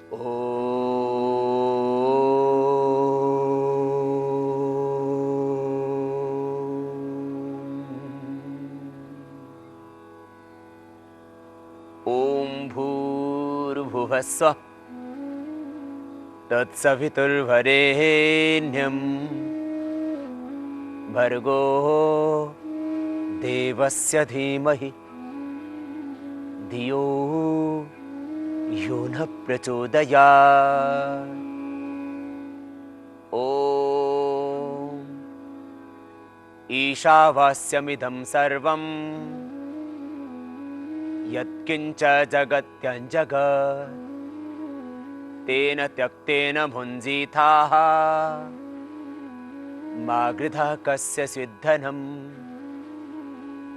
ओम भूर्भुवः स्वः तत्सवितुर्वरेण्यं भर्गो देवस्य धीमहि धियो यो न प्रचोदयात्। ओम ईशावास्यमिदं सर्वं यत्किञ्च जगत्यञ्जगत् तेन त्यक्तेन भुञ्जीथाः मा गृधः कस्यचित् धनम्।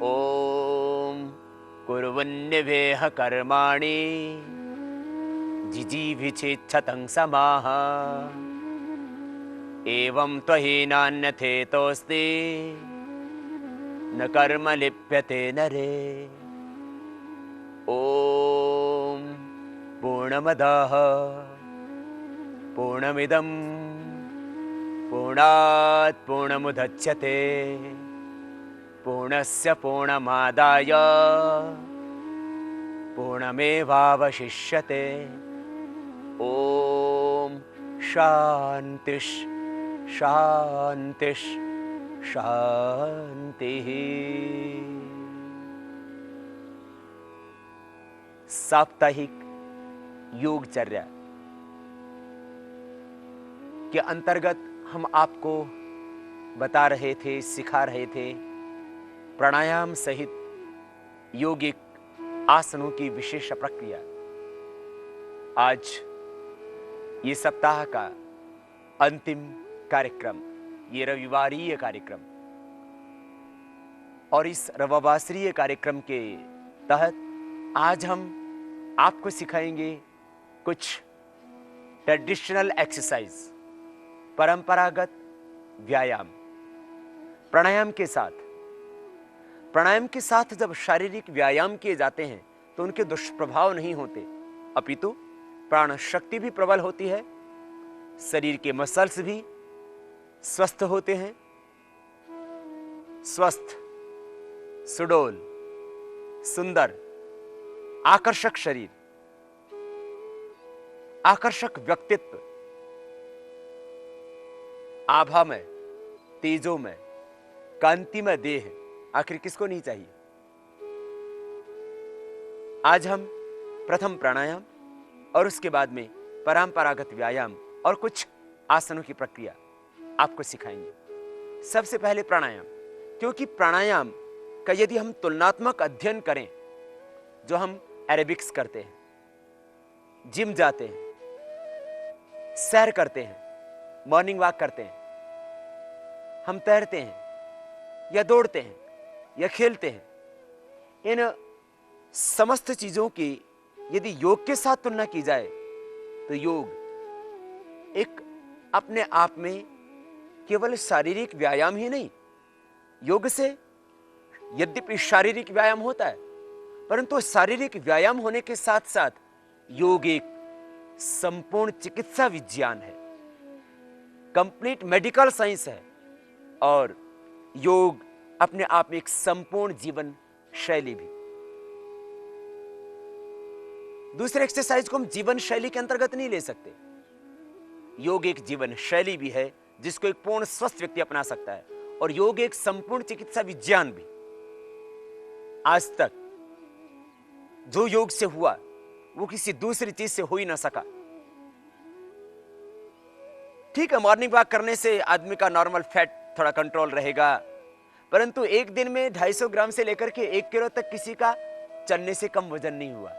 ॐ कुर्वन्निवेह कर्माणि जिजीविषेच्छतं समाः एवं त्वहि नान्यथेतोऽस्ति न कर्म लिप्यते नरे। ॐ पूर्णमदः पूर्णमिदं पूर्णात् पूर्णमुदच्यते पूर्णस्य पूर्णमादाय पूर्णमेवावशिष्यते। ॐ शान्तिः शान्तिः शान्तिः। साप्ताहिक योगचर्या के अंतर्गत हम आपको बता रहे थे, सिखा रहे थे प्राणायाम सहित योगिक आसनों की विशेष प्रक्रिया। आज ये सप्ताह का अंतिम कार्यक्रम, ये रविवारीय कार्यक्रम, और इस रविवासरीय कार्यक्रम के तहत आज हम आपको सिखाएंगे कुछ ट्रेडिशनल एक्सरसाइज, परंपरागत व्यायाम। प्राणायाम के साथ जब शारीरिक व्यायाम किए जाते हैं तो उनके दुष्प्रभाव नहीं होते, अपितु प्राण शक्ति भी प्रबल होती है, शरीर के मसल्स भी स्वस्थ होते हैं। स्वस्थ, सुडौल, सुंदर, आकर्षक शरीर, आकर्षक व्यक्तित्व, आभा में, तेजो में, कांति में देह, आखिर किसको नहीं चाहिए। आज हम प्रथम प्राणायाम और उसके बाद में परंपरागत व्यायाम और कुछ आसनों की प्रक्रिया आपको सिखाएंगे। सबसे पहले प्राणायाम, क्योंकि प्राणायाम का यदि हम तुलनात्मक अध्ययन करें, जो हम एरोबिक्स करते हैं, जिम जाते हैं, सैर करते हैं, मॉर्निंग वॉक करते हैं, हम तैरते हैं या दौड़ते हैं या खेलते हैं, इन समस्त चीजों की यदि योग के साथ तुलना की जाए तो योग एक अपने आप में केवल शारीरिक व्यायाम ही नहीं, योग से यद्यपि शारीरिक व्यायाम होता है, परंतु शारीरिक व्यायाम होने के साथ साथ योग एक संपूर्ण चिकित्सा विज्ञान है, कंप्लीट मेडिकल साइंस है, और योग अपने आप में एक संपूर्ण जीवन शैली भी। दूसरे एक्सरसाइज को हम जीवन शैली के अंतर्गत नहीं ले सकते। योग एक जीवन शैली भी है जिसको एक पूर्ण स्वस्थ व्यक्ति अपना सकता है, और योग एक संपूर्ण चिकित्सा विज्ञान भी। आज तक जो योग से हुआ वो किसी दूसरी चीज से हो ही ना सका। ठीक है, मॉर्निंग वॉक करने से आदमी का नॉर्मल फैट थोड़ा कंट्रोल रहेगा, परंतु एक दिन में 250 ग्राम से लेकर के 1 किलो तक किसी का चलने से कम वजन नहीं हुआ।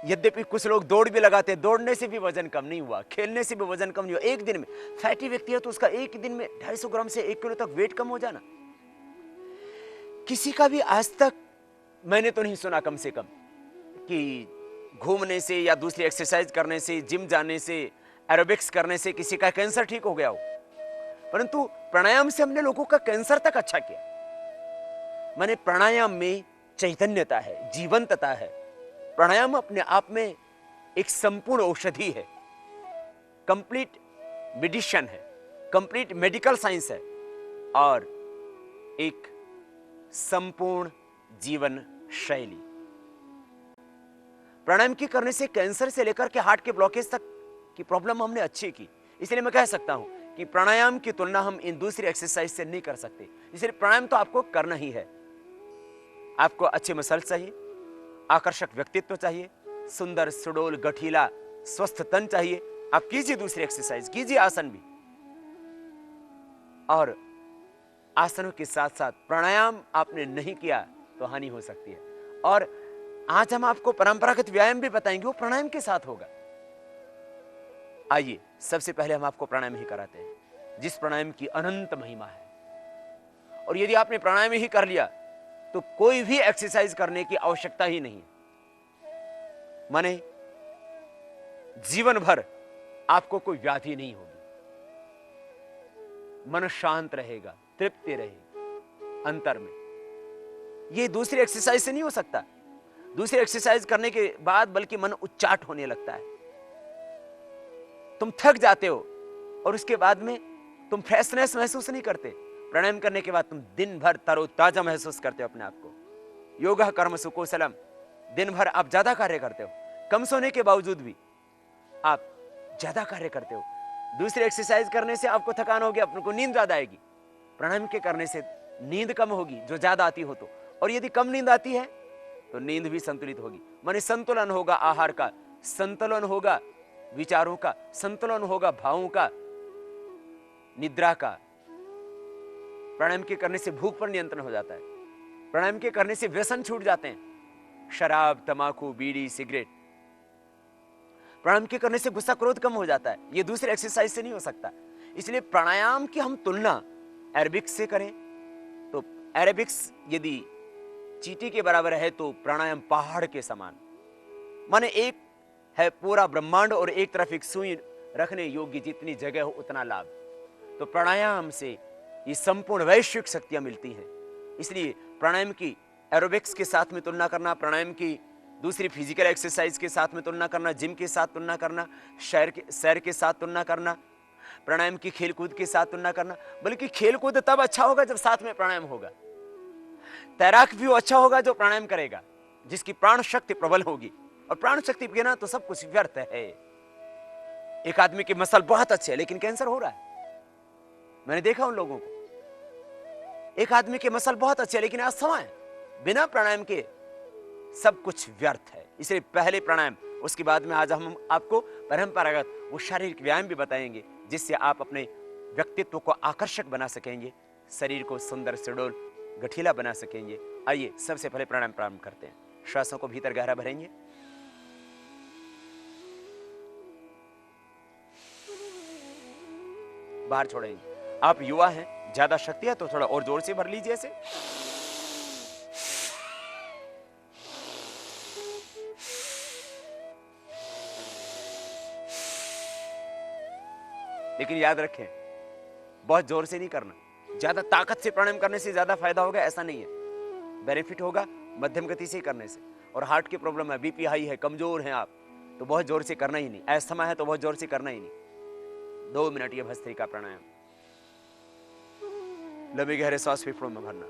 यद्यपि कुछ लोग दौड़ भी लगाते, दौड़ने से भी वजन कम नहीं हुआ, खेलने से भी वजन कम नहीं हुआ। एक दिन में फैटी व्यक्ति है तो उसका एक दिन में 250 ग्राम से 1 किलो तक वेट कम हो जाना, किसी का भी आज तक मैंने तो नहीं सुना कम से कम कि घूमने से या दूसरी एक्सरसाइज करने से, जिम जाने से, एरोबिक्स करने से किसी का कैंसर ठीक हो गया हो। परंतु प्राणायाम से हमने लोगों का कैंसर तक अच्छा किया। माने प्राणायाम में चैतन्यता है, जीवंतता है। प्राणायाम अपने आप में एक संपूर्ण औषधि है, कंप्लीट मेडिसिन है, कंप्लीट मेडिकल साइंस है और एक संपूर्ण जीवन शैली। प्राणायाम की करने से कैंसर से लेकर के हार्ट के ब्लॉकेज तक की प्रॉब्लम हमने अच्छी की। इसलिए मैं कह सकता हूं कि प्राणायाम की तुलना हम इन दूसरी एक्सरसाइज से नहीं कर सकते। इसलिए प्राणायाम तो आपको करना ही है। आपको अच्छे मसल चाहिए, आकर्षक व्यक्तित्व चाहिए, सुंदर सुडोल गठीला स्वस्थ तन चाहिए। आप कीजिए दूसरी एक्सरसाइज, कीजिए आसन भी, और आसनों के साथ साथ प्राणायाम आपने नहीं किया तो हानि हो सकती है। और आज हम आपको परंपरागत व्यायाम भी बताएंगे, वो प्राणायाम के साथ होगा। आइए सबसे पहले हम आपको प्राणायाम ही कराते हैं, जिस प्राणायाम की अनंत महिमा है। और यदि आपने प्राणायाम ही कर लिया तो कोई भी एक्सरसाइज करने की आवश्यकता ही नहीं है। माने जीवन भर आपको कोई व्याधि नहीं होगी, मन शांत रहेगा, तृप्ति रहेगी अंतर में। यह दूसरी एक्सरसाइज से नहीं हो सकता। दूसरी एक्सरसाइज करने के बाद बल्कि मन उच्चाट होने लगता है, तुम थक जाते हो और उसके बाद में तुम फ्रेशनेस महसूस नहीं करते। प्राणायाम करने के बाद तुम दिन भर तरोताजा महसूस करते हो अपने आप को। योगा कर्म सुकोसलम, दिन भर आप ज्यादा कार्य करते हो, कम सोने के बावजूद भी आप ज्यादा कार्य करते हो। दूसरी एक्सरसाइज करने से आपको थकान होगी, आपको नींद ज्यादा आएगी। प्राणायाम के करने से नींद कम होगी जो ज्यादा आती हो तो, और यदि कम नींद आती है तो नींद भी संतुलित होगी। माने संतुलन होगा आहार का, संतुलन होगा विचारों का, संतुलन होगा भावों का, निद्रा का। प्राणायाम के करने से भूख पर नियंत्रण हो जाता है। प्राणायाम के करने से व्यसन छूट जाते हैं, शराब, तंबाकू, बीड़ी, सिगरेट। प्राणायाम के करने से गुस्सा क्रोध कम हो जाता है। यह दूसरे एक्सरसाइज से नहीं हो सकता। इसलिए प्राणायाम की हम तुलना एरोबिक्स से करें तो एरोबिक्स यदि चींटी के बराबर है तो प्राणायाम पहाड़ के समान। माने एक है पूरा ब्रह्मांड और एक तरफ एक सुई रखने योग्य, जितनी जगह हो उतना लाभ। तो प्राणायाम से ये संपूर्ण वैश्विक शक्तियां मिलती हैं। इसलिए प्राणायाम की एरोबिक्स के साथ में तुलना करना, प्राणायाम की दूसरी फिजिकल एक्सरसाइज के साथ में तुलना करना, जिम के साथ तुलना करना, सैर के साथ तुलना करना, प्राणायाम की खेलकूद के साथ तुलना करना। बल्कि खेलकूद तब अच्छा होगा जब साथ में प्राणायाम होगा। तैराक भी वो अच्छा होगा जो प्राणायाम करेगा, जिसकी प्राण शक्ति प्रबल होगी। और प्राण शक्ति बिना तो सब कुछ व्यर्थ है। एक आदमी की मसल बहुत अच्छे है लेकिन कैंसर हो रहा है। मैंने देखा उन लोगों को, एक आदमी के मसल बहुत अच्छे है लेकिन अस्थमा है। बिना प्राणायाम के सब कुछ व्यर्थ है। इसलिए पहले प्राणायाम, उसके बाद में आज हम आपको परंपरागत वो शारीरिक व्यायाम भी बताएंगे, जिससे आप अपने व्यक्तित्व को आकर्षक बना सकेंगे, शरीर को सुंदर सुडौल गठीला बना सकेंगे। आइए सबसे पहले प्राणायाम प्रारंभ करते हैं। श्वासों को भीतर गहरा भरेंगे, बाहर छोड़ेंगे। आप युवा हैं, ज्यादा शक्ति है तो थोड़ा और जोर से भर लीजिए ऐसे। लेकिन याद रखें, बहुत जोर से नहीं करना। ज्यादा ताकत से प्राणायाम करने से ज्यादा फायदा होगा ऐसा नहीं है। बेनिफिट होगा मध्यम गति से करने से। और हार्ट की प्रॉब्लम है, बीपी हाई है, कमजोर हैं आप, तो बहुत जोर से करना ही नहीं। अस्थमा है तो बहुत जोर से करना ही नहीं। 2 मिनट ये भस्त्रिका प्राणायाम। लंबे गहरे सांस फेफड़ों में भरना।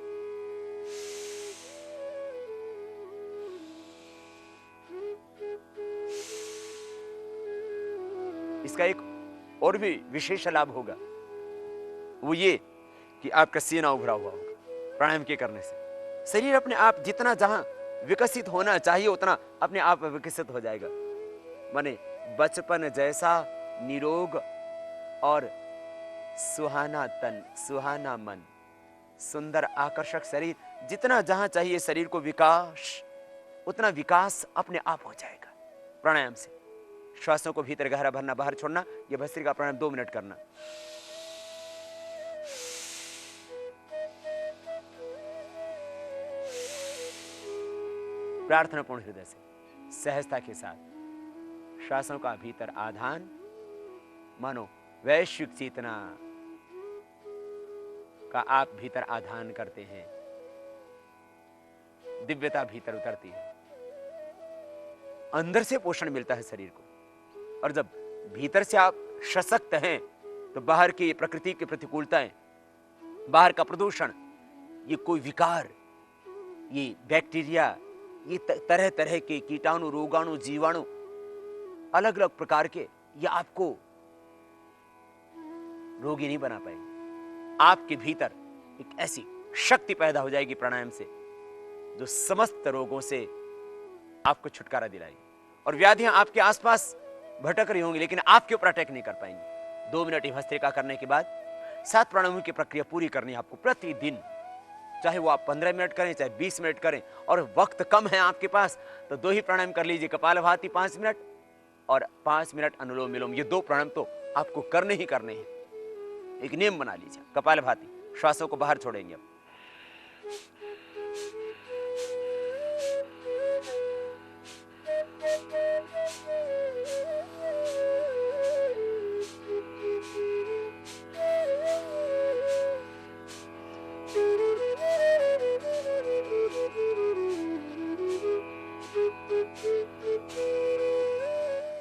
इसका एक और भी विशेष लाभ होगा, वो ये कि आपका सीना उभरा हुआ होगा प्राणायाम के करने से। शरीर अपने आप जितना जहां विकसित होना चाहिए उतना अपने आप विकसित हो जाएगा। माने बचपन जैसा निरोग और सुहाना तन, सुहाना मन, सुंदर आकर्षक शरीर, जितना जहां चाहिए शरीर को विकास, उतना विकास अपने आप हो जाएगा प्राणायाम से। श्वासों को भीतर गहरा भरना, बाहर छोड़ना। यह भस्त्रिका प्राणायाम 2 मिनट करना। प्रार्थनापूर्ण हृदय से, सहजता के साथ श्वासों का भीतर आधान, मानो वैश्विक चेतना का आप भीतर आधान करते हैं, दिव्यता भीतर उतरती है। अंदर से पोषण मिलता है शरीर को। और जब भीतर से आप सशक्त हैं तो बाहर की प्रकृति की प्रतिकूलताएं, बाहर का प्रदूषण, ये कोई विकार, ये बैक्टीरिया, ये तरह तरह के कीटाणु, रोगाणु, जीवाणु, अलग अलग प्रकार के, ये आपको रोगी नहीं बना पाएंगे। आपके भीतर एक ऐसी शक्ति पैदा हो जाएगी प्राणायाम से जो समस्त रोगों से आपको छुटकारा दिलाएगी। और व्याधियां आपके आसपास भटक रही होंगी लेकिन आपके ऊपर अटैक नहीं कर पाएंगी। 2 मिनट भस्त्रिका करने के बाद 7 प्राणायामों की प्रक्रिया पूरी करनी है आपको प्रतिदिन। चाहे वो आप 15 मिनट करें, चाहे 20 मिनट करें, और वक्त कम है आपके पास तो 2 ही प्राणायाम कर लीजिए, कपालभाति 5 मिनट और 5 मिनट अनुलोम विलोम। ये 2 प्राणायाम तो आपको करने ही करने हैं। एक नियम बना लीजिए। कपालभाति, श्वासों को बाहर छोड़ेंगे अब।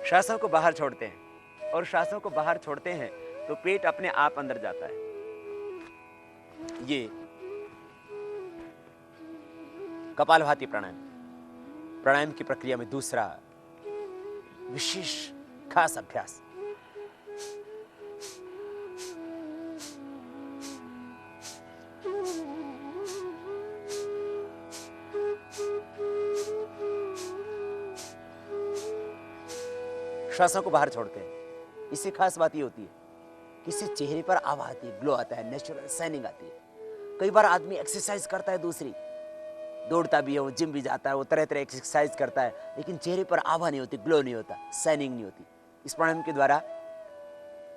श्वासों को बाहर छोड़ते हैं और श्वासों को बाहर छोड़ते हैं तो पेट अपने आप अंदर जाता है। ये कपालभाति प्राणायाम की प्रक्रिया में दूसरा विशेष खास अभ्यास। श्वासों को बाहर छोड़ते हैं। इससे खास बात ये होती है कि इससे चेहरे पर आभा आती है, ग्लो आता है, नेचुरल शाइनिंग आती है। कई बार आदमी एक्सरसाइज करता है, दूसरी दौड़ता भी है, वो जिम भी जाता है, वो तरह तरह एक्सरसाइज करता है, लेकिन चेहरे पर आभा नहीं होती, ग्लो नहीं होता, शाइनिंग नहीं होती। इस प्राणायाम के द्वारा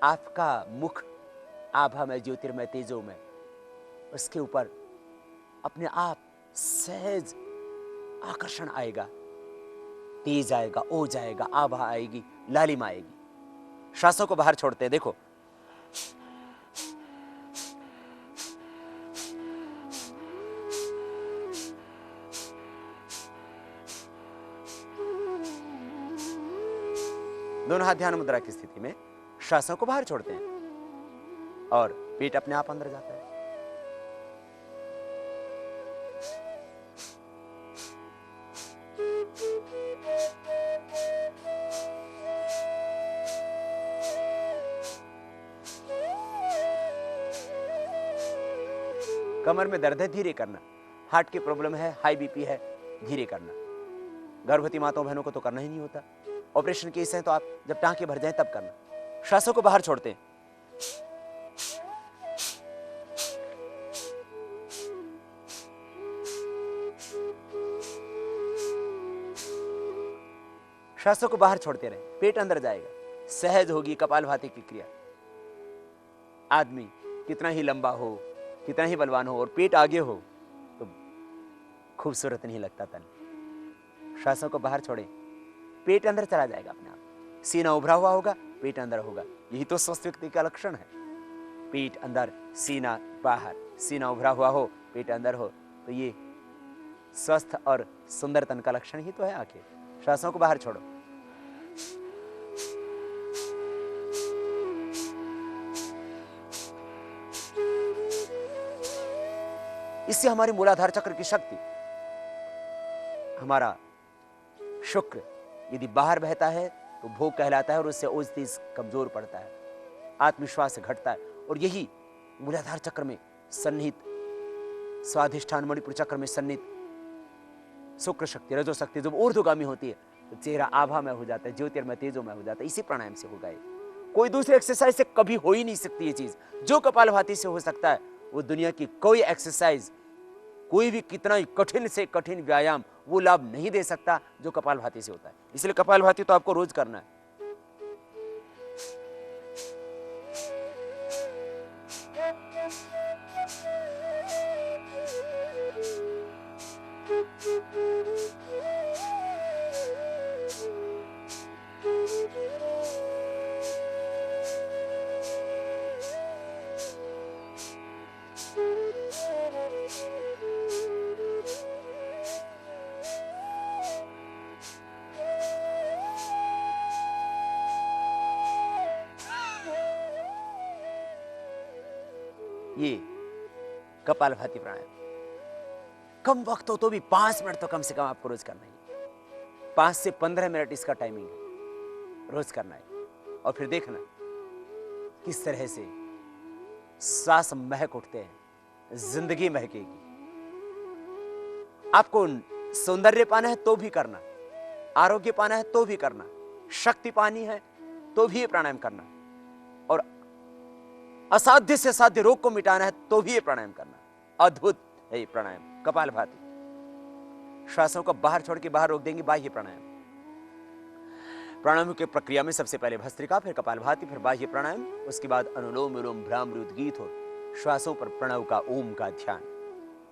आपका मुख आभा में, ज्योतिर्मय, तेजो में, उसके ऊपर अपने आप सहज आकर्षण आएगा, तेज आएगा, ओज आएगा, आभा आएगी, लालिमा आएगी। श्वासों को बाहर छोड़ते हैं। देखो, दोनों हाथ ध्यान मुद्रा की स्थिति में श्वासों को बाहर छोड़ते हैं और पेट अपने आप अंदर जाता है। कमर में दर्द है, धीरे करना। हार्ट की प्रॉब्लम है, हाई बीपी है, धीरे करना। गर्भवती माताओं बहनों को तो करना ही नहीं होता। ऑपरेशन केस है तो आप जब टांके भर जाएं तब करना। श्वासों को बाहर छोड़ते हैं। श्वासों को बाहर छोड़ते रहे, पेट अंदर जाएगा, सहज होगी कपालभाति की क्रिया। आदमी कितना ही लंबा हो, कितना ही बलवान हो और पेट आगे हो तो खूबसूरत नहीं लगता तन। श्वासों को बाहर छोड़े, पेट अंदर चला जाएगा अपने आप। सीना उभरा हुआ होगा, पेट अंदर होगा। यही तो स्वस्थ व्यक्ति का लक्षण है। पेट अंदर, सीना बाहर। सीना उभरा हुआ हो, पेट अंदर हो, तो ये स्वस्थ और सुंदर तन का लक्षण ही तो है आखिर। श्वासों को बाहर छोड़ो। इससे हमारी मूलाधार चक्र की शक्ति, हमारा शुक्र यदि बाहर बहता है तो भोग कहलाता है और उससे ओज तेज कमजोर पड़ता है, आत्मविश्वास घटता है। और यही मूलाधार चक्र में सन्निहित, स्वाधिष्ठान मणिपुर चक्र में सन्निहित शुक्र शक्ति, रजो शक्ति जब ऊर्ध्वगामी होती है तो चेहरा आभा में हो जाता है, ज्योतिर्मय तेजो में हो जाता है। इसी प्राणायाम से होगा। कोई दूसरे एक्सरसाइज से कभी हो ही नहीं सकती ये चीज। जो कपालभाति से हो सकता है वो दुनिया की कोई एक्सरसाइज, कोई भी कितना ही कठिन से कठिन व्यायाम वो लाभ नहीं दे सकता जो कपालभाति से होता है। इसलिए कपालभाति तो आपको रोज करना है। ये कपालभाति प्राणायाम कम वक्त हो तो भी 5 मिनट तो कम से कम आपको रोज करना है। 5 से 15 मिनट इसका टाइमिंग है, रोज करना है। और फिर देखना किस तरह से सांस महक उठते हैं, जिंदगी महकेगी। आपको सौंदर्य पाना है तो भी करना, आरोग्य पाना है तो भी करना, शक्ति पानी है तो भी ये प्राणायाम करना, और असाध्य से साध्य रोग को मिटाना है तो भी ये प्राणायाम करना। अद्भुत है ये प्राणायाम कपालभाति। श्वासों को बाहर छोड़ के बाहर रोक देंगे, बाह्य प्राणायाम। प्राणायाम की प्रक्रिया में सबसे पहले भस्त्रिका, फिर कपालभाति, फिर बाह्य प्राणायाम, उसके बाद अनुलोम विलोम, भ्रामरी, उद्गीत और श्वासों पर प्रणव का, ओम का ध्यान।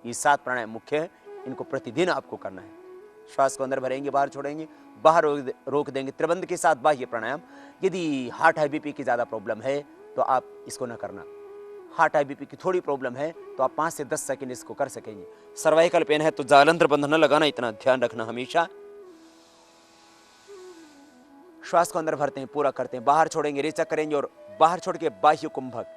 ये 7 प्राणायाम मुख्य है, इनको प्रतिदिन आपको करना है। श्वास को अंदर भरेंगे, बाहर छोड़ेंगे, बाहर रोक देंगे, त्रिबंध के साथ बाह्य प्राणायाम। यदि हार्ट हाई बीपी की ज्यादा प्रॉब्लम है तो आप इसको ना करना। हार्ट हाई बीपी की थोड़ी प्रॉब्लम है तो आप 5 से 10 सेकंड इसको कर सकेंगे। सर्वाइकल पेन है तो जालंधर बंध न लगाना, इतना ध्यान रखना हमेशा। श्वास को अंदर भरते हैं, पूरा करते हैं, बाहर छोड़ेंगे, रेचक करेंगे और बाहर छोड़ के बाह्य कुंभक।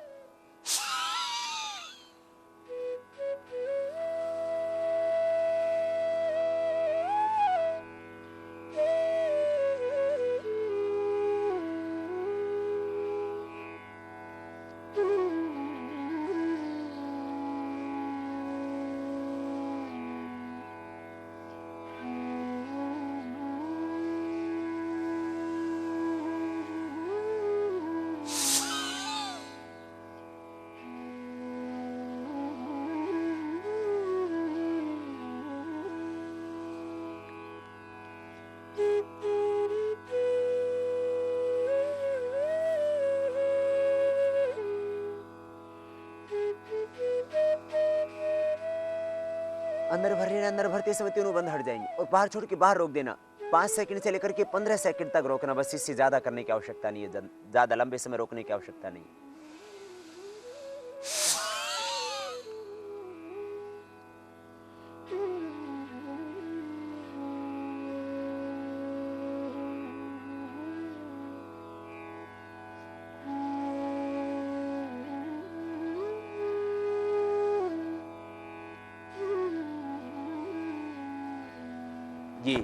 अंदर भरते समय तीनों बंद हट जाएंगे और बाहर छोड़ के बाहर रोक देना। 5 सेकंड से लेकर के 15 सेकंड तक रोकना, बस। इससे ज्यादा करने की आवश्यकता नहीं है, ज्यादा लंबे समय रोकने की आवश्यकता नहीं है। ये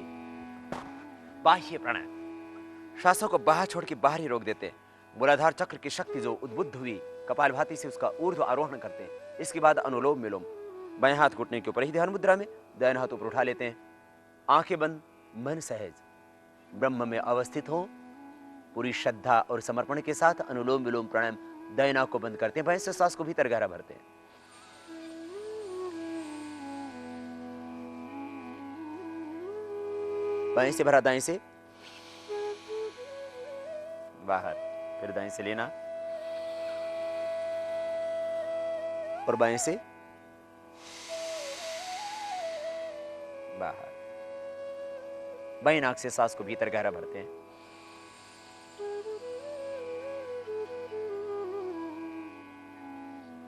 बाह्य प्राणायाम, श्वासों को बाहर छोड़ के बाहर ही रोक देते हैं। मूलाधार चक्र की शक्ति जो उद्बुद्ध हुई कपालभाति से, उसका ऊर्ध्व आरोहण करते हैं। इसके बाद अनुलोम विलोम, बाएं हाथ घुटने के ऊपर ही ध्यान मुद्रा में, दाहिना हाथ ऊपर उठा लेते हैं। आंखें बंद, मन सहज, ब्रह्म में अवस्थित हो, पूरी श्रद्धा और समर्पण के साथ अनुलोम विलोम प्राणायाम दाहिना को बंद करते हैं। बाएं से सांस को भीतर गहरा भरते हैं। बाएं से भरा, दाएं से बाहर, फिर दाएं से लेना और बाएं से बाहर। बाएं नाक से सांस को भीतर गहरा भरते हैं।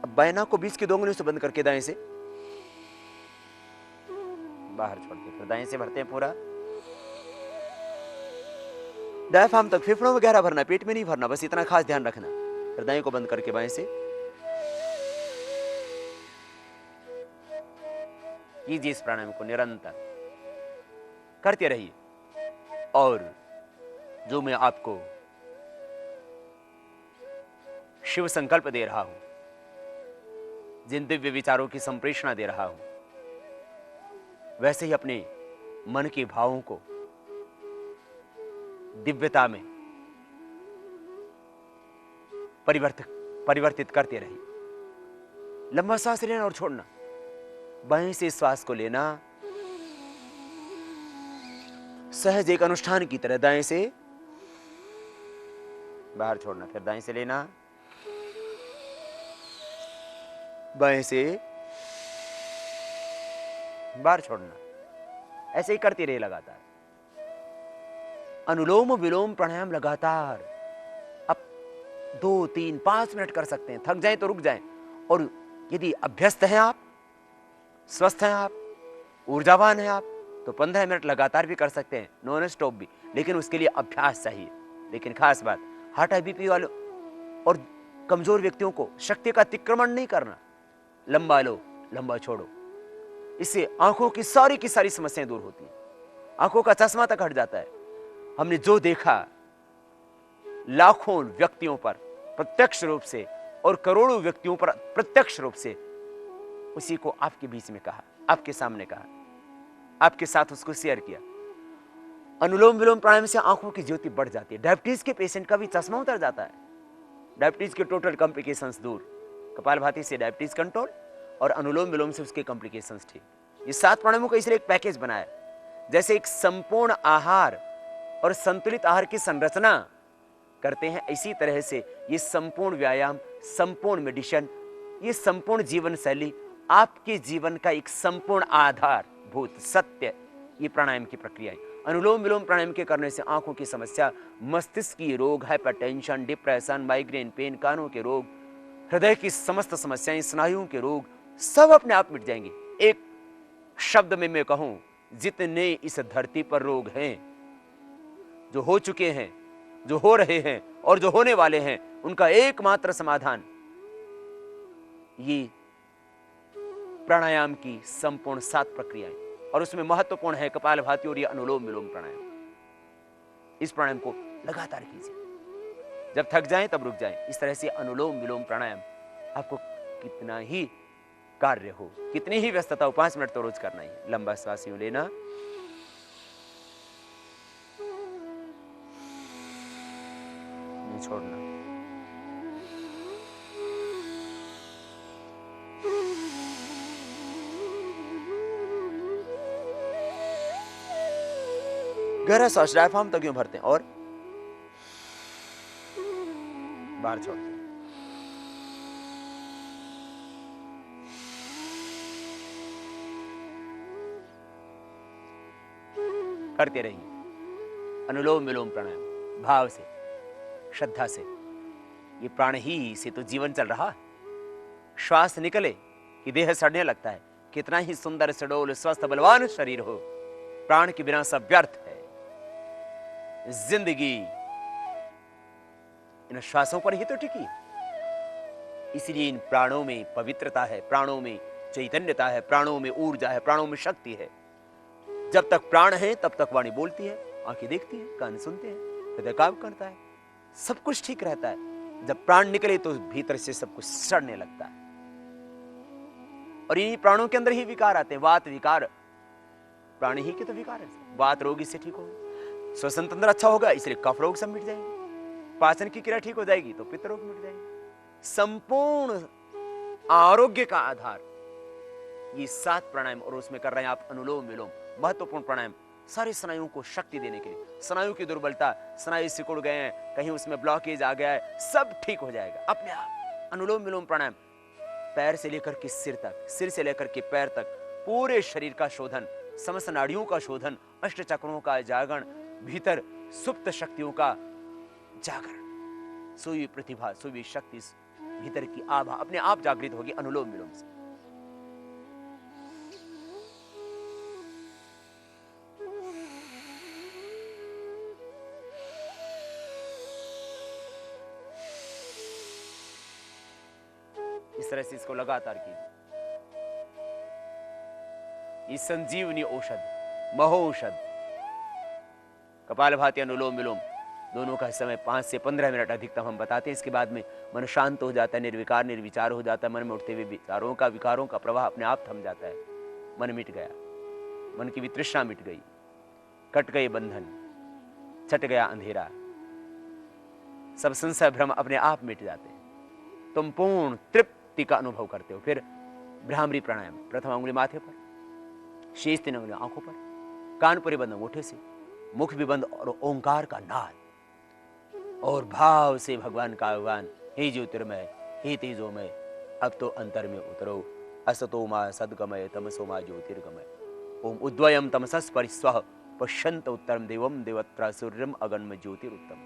अब बाएं नाक को बीच के 2 उंगलियों से बंद करके दाएं से बाहर छोड़ते, फिर दाएं से भरते हैं पूरा। डायफ्राम तक फेफड़ों में गहरा भरना, पेट में नहीं भरना, बस इतना खास ध्यान रखना। हृदय को बंद करके बाएं से कीजिए। इस प्राणायाम को निरंतर करते रहिए। और जो मैं आपको शिव संकल्प दे रहा हूं, जिन दिव्य विचारों की संप्रेषणा दे रहा हूं, वैसे ही अपने मन के भावों को दिव्यता में परिवर्तित करते रहिए। लंबा सांस लेना और छोड़ना। बाएं से श्वास को लेना सहज एक अनुष्ठान की तरह, दाएं से बाहर छोड़ना, फिर दाएं से लेना, बाएं से बाहर छोड़ना। ऐसे ही करते रहिए लगातार। अनुलोम विलोम प्राणायाम लगातार अब 2, 3, 5 मिनट कर सकते हैं। थक जाएं तो रुक जाएं। और यदि अभ्यस्त हैं आप, स्वस्थ हैं आप, ऊर्जावान हैं आप, तो 15 मिनट लगातार भी कर सकते हैं, नॉन स्टॉप भी। लेकिन उसके लिए अभ्यास चाहिए। लेकिन खास बात, हार्ट हाई बीपी वालों और कमजोर व्यक्तियों को शक्ति का अतिक्रमण नहीं करना। लंबा लो, लंबा छोड़ो। इससे आंखों की सारी समस्याएं दूर होती हैं, आंखों का चश्मा तक हट जाता है। हमने जो देखा लाखों व्यक्तियों पर प्रत्यक्ष रूप से और करोड़ों व्यक्तियों पर प्रत्यक्ष रूप से, उसी को आपके बीच में कहा, आपके सामने कहा, आपके साथ उसको शेयर किया। अनुलोम विलोम प्राणायाम से आंखों की ज्योति बढ़ जाती है। डायबिटीज के पेशेंट का भी चश्मा उतर जाता है। डायबिटीज के टोटल कॉम्प्लिकेशंस दूर, कपालभाति से डायबिटीज कंट्रोल और अनुलोम विलोम से उसके कॉम्प्लिकेशंस ठीक। ये 7 प्राणायामों का इसलिए एक पैकेज बनाया, जैसे एक संपूर्ण आहार और संतुलित आहार की संरचना करते हैं, इसी तरह से ये संपूर्ण व्यायाम, संपूर्ण मेडिसिन, ये संपूर्ण जीवन शैली आपके जीवन का एक संपूर्ण आधारभूत सत्य, ये प्राणायाम की प्रक्रिया है। अनुलोम विलोम प्राणायाम के करने से आंखों की समस्या, मस्तिष्क की रोग, हाइपरटेंशन, डिप्रेशन, माइग्रेन, पेन, कानों के रोग, हृदय की समस्त समस्याएं, स्नायुओं के रोग सब अपने आप मिट जाएंगे। एक शब्द में मैं कहूं, जितने इस धरती पर रोग हैं, जो हो चुके हैं, जो हो रहे हैं और जो होने वाले हैं, उनका एकमात्र समाधान ये प्राणायाम की संपूर्ण 7 प्रक्रियाएं, और उसमें महत्वपूर्ण है कपालभाति और ये अनुलोम विलोम प्राणायाम। इस प्राणायाम को लगातार कीजिए, जब थक जाएं तब रुक जाएं। इस तरह से अनुलोम विलोम प्राणायाम आपको कितना ही कार्य हो, कितनी ही व्यस्तता हो, 5 मिनट तो रोज करना ही है। लंबा श्वास यूं लेना, छोड़ना। गहरा सांस डायफ्राम तक यूं भरते हैं और बाहर छोड़ते हैं। करते रहिए अनुलोम विलोम प्राणायाम भाव से, श्रद्धा से। ये प्राण ही से तो जीवन चल रहा है। श्वास निकले कि देह सड़ने लगता है। कितना ही सुंदर, सडोल, स्वस्थ, बलवान शरीर हो, प्राण के बिना सब व्यर्थ है। जिंदगी इन श्वासों पर ही तो टिकी। इसलिए इन प्राणों में पवित्रता है, प्राणों में चैतन्यता है, प्राणों में ऊर्जा है, प्राणों में शक्ति है। जब तक प्राण है तब तक वाणी बोलती है, आंखें देखती है, कान सुनते हैं, हृदय काम करता है, सब कुछ ठीक रहता है। जब प्राण निकले तो भीतर से सब कुछ सड़ने लगता है। और इन्हीं प्राणों के अंदर ही विकार आते हैं। वात विकार प्राण ही के तो विकार है। वात रोग इससे ठीक होगा, श्वसन तंत्र अच्छा होगा, इसलिए कफ रोग सब मिट जाएंगे। पाचन की क्रिया ठीक हो जाएगी तो पित्त रोग मिट जाएंगे। संपूर्ण आरोग्य का आधार ये 7 प्राणायाम, और उसमें कर रहे हैं आप अनुलोम विलोम, महत्वपूर्ण प्राणायाम, सारे स्नायुओं को शक्ति देने के लिए। स्नायु की दुर्बलता, स्नायु सिकुड़ गए हैं, कहीं उसमें ब्लॉकेज आ गया है, सब ठीक हो जाएगा अपने आप। अनुलोम विलोम प्राणायाम पैर से लेकर के सिर तक, सिर से लेकर के पैर तक पूरे शरीर का शोधन, समस्त नाड़ियों का शोधन, अष्ट चक्रों का जागरण, भीतर सुप्त शक्तियों का जागरण, सोई प्रतिभा, सोई शक्ति, भीतर की आभा अपने आप जागृत होगी अनुलोम विलोम से। इस तरह से इसको लगातार कीजिए। ये संजीवनी औषध, महौषध, कपालभाति, अनुलोम विलोम दोनों का समय 5 से 15 मिनट अधिकतम हम बताते हैं। इसके बाद में मन शांत हो जाता है, निर्विकार निर्विचार हो जाता है। मन में उठते हुए विचारों का, विकारों का प्रवाह अपने आप थम जाता है। मन मिट गया, मन की वितृष्णा मिट गई, कट गए बंधन, छट गया अंधेरा, सब संशय भ्रम अपने आप मिट जाते हैं। तुम पूर्ण तृप्ति का अनुभव करते हो। फिर भ्रामरी प्राणायाम, प्रथम अंगुली माथे पर, शेष 3 अंगुली आंखों पर, कान पूरे बंद अंगूठे से, मुख भी बंद, और ओंकार का नाद और भाव से भगवान का आह्वान, हे ज्योतिर्मय, हे तेजोमय, अब तो अंतर में उतरो। असतो मा सद्गमय, तमसो मा ज्योतिर्गमय। ओम उद्वयम तमसस् परिस्वः पश्यन्त उत्तरम देवम देवत्र सूर्यम अगन्म ज्योतिरुत्तम।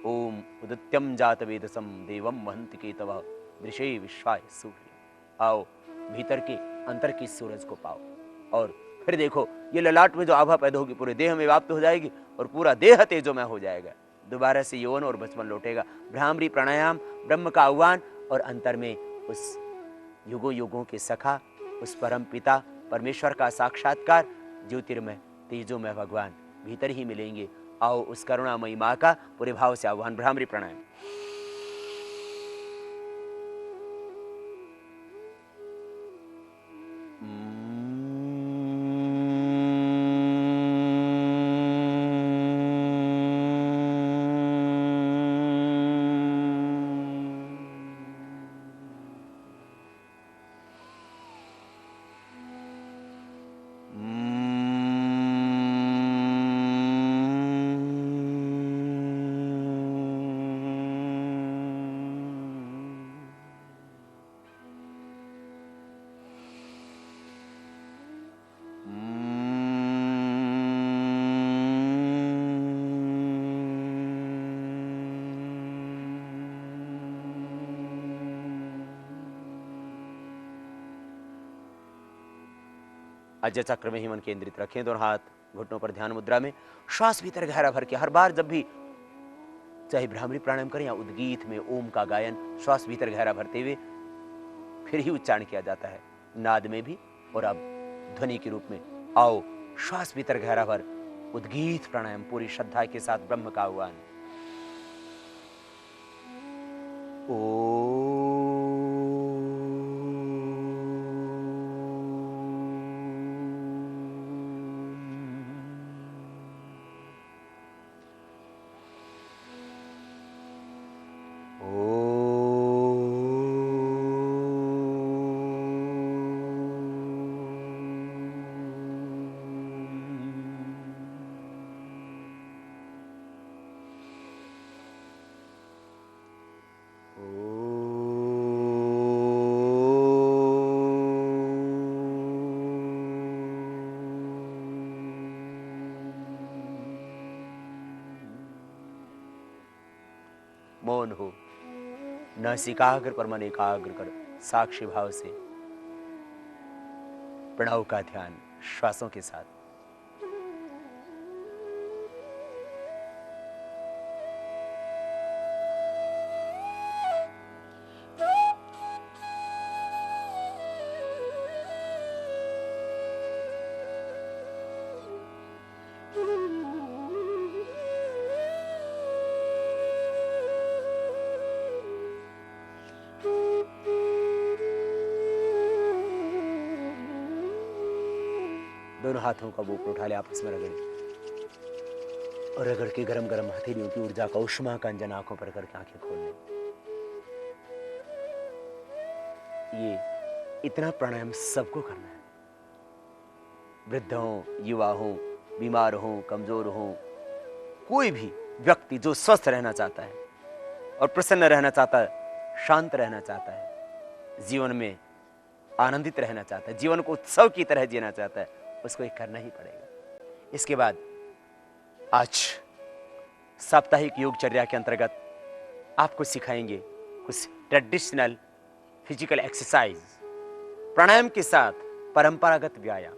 ओम उदित्यम जात वेदसम देवम महंत केतवः दृशे विश्वाय सूर्य। आओ भीतर के, अंतर की सूरज को पाओ, और फिर देखो ये ललाट में जो आभा पैदा होगी पूरे देह में व्याप्त हो जाएगी, और पूरा देह तेजोमय हो जाएगा। दोबारा से यौवन और बचपन लौटेगा। भ्रामरी प्राणायाम, ब्रह्म का आह्वान, और अंतर में उस युगों युगों के सखा, उस परम पिता परमेश्वर का साक्षात्कार, ज्योतिर्मय तेजोमय भगवान भीतर ही मिलेंगे। आओ उस करुणामयी माँ का पूरे भाव से आह्वान। भ्रामरी प्राणायाम। अजय चक्र में ही मन केंद्रित रखें, दोनों हाथ घुटनों पर ध्यान मुद्रा में। श्वास भीतर गहरा भर के हर बार जब भी चाहे भ्रामरी प्राणायाम करें या उद्गीत में ओम का गायन, श्वास भीतर गहरा भरते हुए फिर ही उच्चारण किया जाता है, नाद में भी और अब ध्वनि के रूप में। आओ श्वास भीतर गहरा भर, उद्गीत प्राणायाम पूरी श्रद्धा के साथ ब्रह्म का आह्वान। मौन हो, नासिकाग्र पर मन एकाग्र कर साक्षी भाव से प्रणव का ध्यान श्वासों के साथ। दोनों हाथों का ऊपर उठा ले, आपस में रगड़े और रगड़ के गरम गरम हथेलियों की ऊर्जा का उष्मा का अंजन आंखों पर करके आंखें खोल लें। ये इतना प्राणायाम सबको करना है, वृद्ध हो, युवा हो, बीमार हो, कमजोर हो, कोई भी व्यक्ति जो स्वस्थ रहना चाहता है और प्रसन्न रहना चाहता है, शांत रहना चाहता है, जीवन में आनंदित रहना चाहता है, जीवन को उत्सव की तरह जीना चाहता है, उसको ये करना ही पड़ेगा। इसके बाद आज साप्ताहिक योगचर्या के अंतर्गत आपको सिखाएंगे कुछ ट्रेडिशनल फिजिकल एक्सरसाइज प्राणायाम के साथ परंपरागत व्यायाम,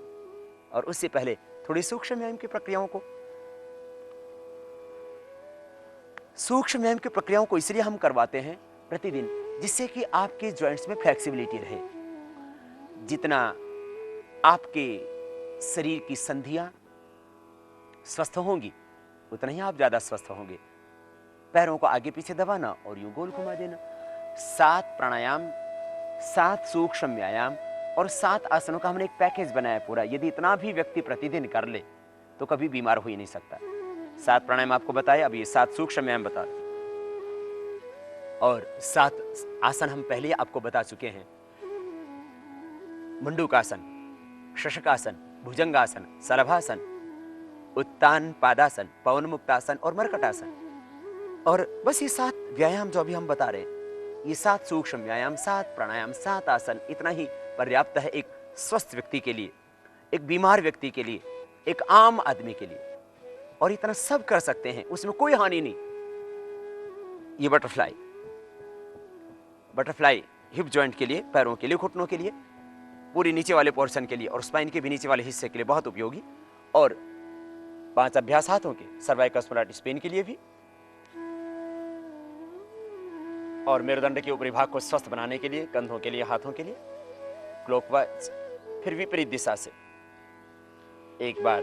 और उससे पहले थोड़ी सूक्ष्म व्यायाम की प्रक्रियाओं को। सूक्ष्म व्यायाम की प्रक्रियाओं को इसलिए हम करवाते हैं प्रतिदिन, जिससे कि आपके जॉइंट्स में फ्लेक्सिबिलिटी रहे। जितना आपके शरीर की संधियां स्वस्थ होंगी उतना ही आप ज्यादा स्वस्थ होंगे। पैरों को आगे पीछे दबाना और यूं गोल घुमा देना। 7 प्राणायाम, 7 सूक्ष्म व्यायाम और 7 आसनों का हमने एक पैकेज बनाया पूरा। यदि इतना भी व्यक्ति प्रतिदिन कर ले तो कभी बीमार हो ही नहीं सकता। 7 प्राणायाम आपको बताए, अब ये 7 सूक्ष्म व्यायाम बता रहे, और 7 आसन हम पहले आपको बता चुके हैं। मुंडूकासन, शशकासन, भुजंगासन, सलभासन, उत्तान पादासन, पवन मुक्तासन और मरकटासन। और बस ये 7 व्यायाम जो अभी हम बता रहे हैं, ये 7 सूक्ष्म व्यायाम, 7 प्राणायाम, 7 आसन, इतना ही पर्याप्त है एक स्वस्थ व्यक्ति के लिए, एक बीमार व्यक्ति के लिए, एक आम आदमी के लिए। और इतना सब कर सकते हैं, उसमें कोई हानि नहीं। ये बटरफ्लाई हिप जॉइंट के लिए, पैरों के लिए, घुटनों के लिए, पूरी नीचे वाले पोर्शन के लिए और स्पाइन के भी नीचे वाले हिस्से के लिए बहुत उपयोगी। और 5 अभ्यास हाथों के, सर्वाइकल स्मॉलाइटिस पेन के लिए भी, और मेरुदंड के ऊपरी भाग को स्वस्थ बनाने के लिए, कंधों के लिए, हाथों के लिए। क्लॉकवाइज, फिर विपरीत दिशा से एक बार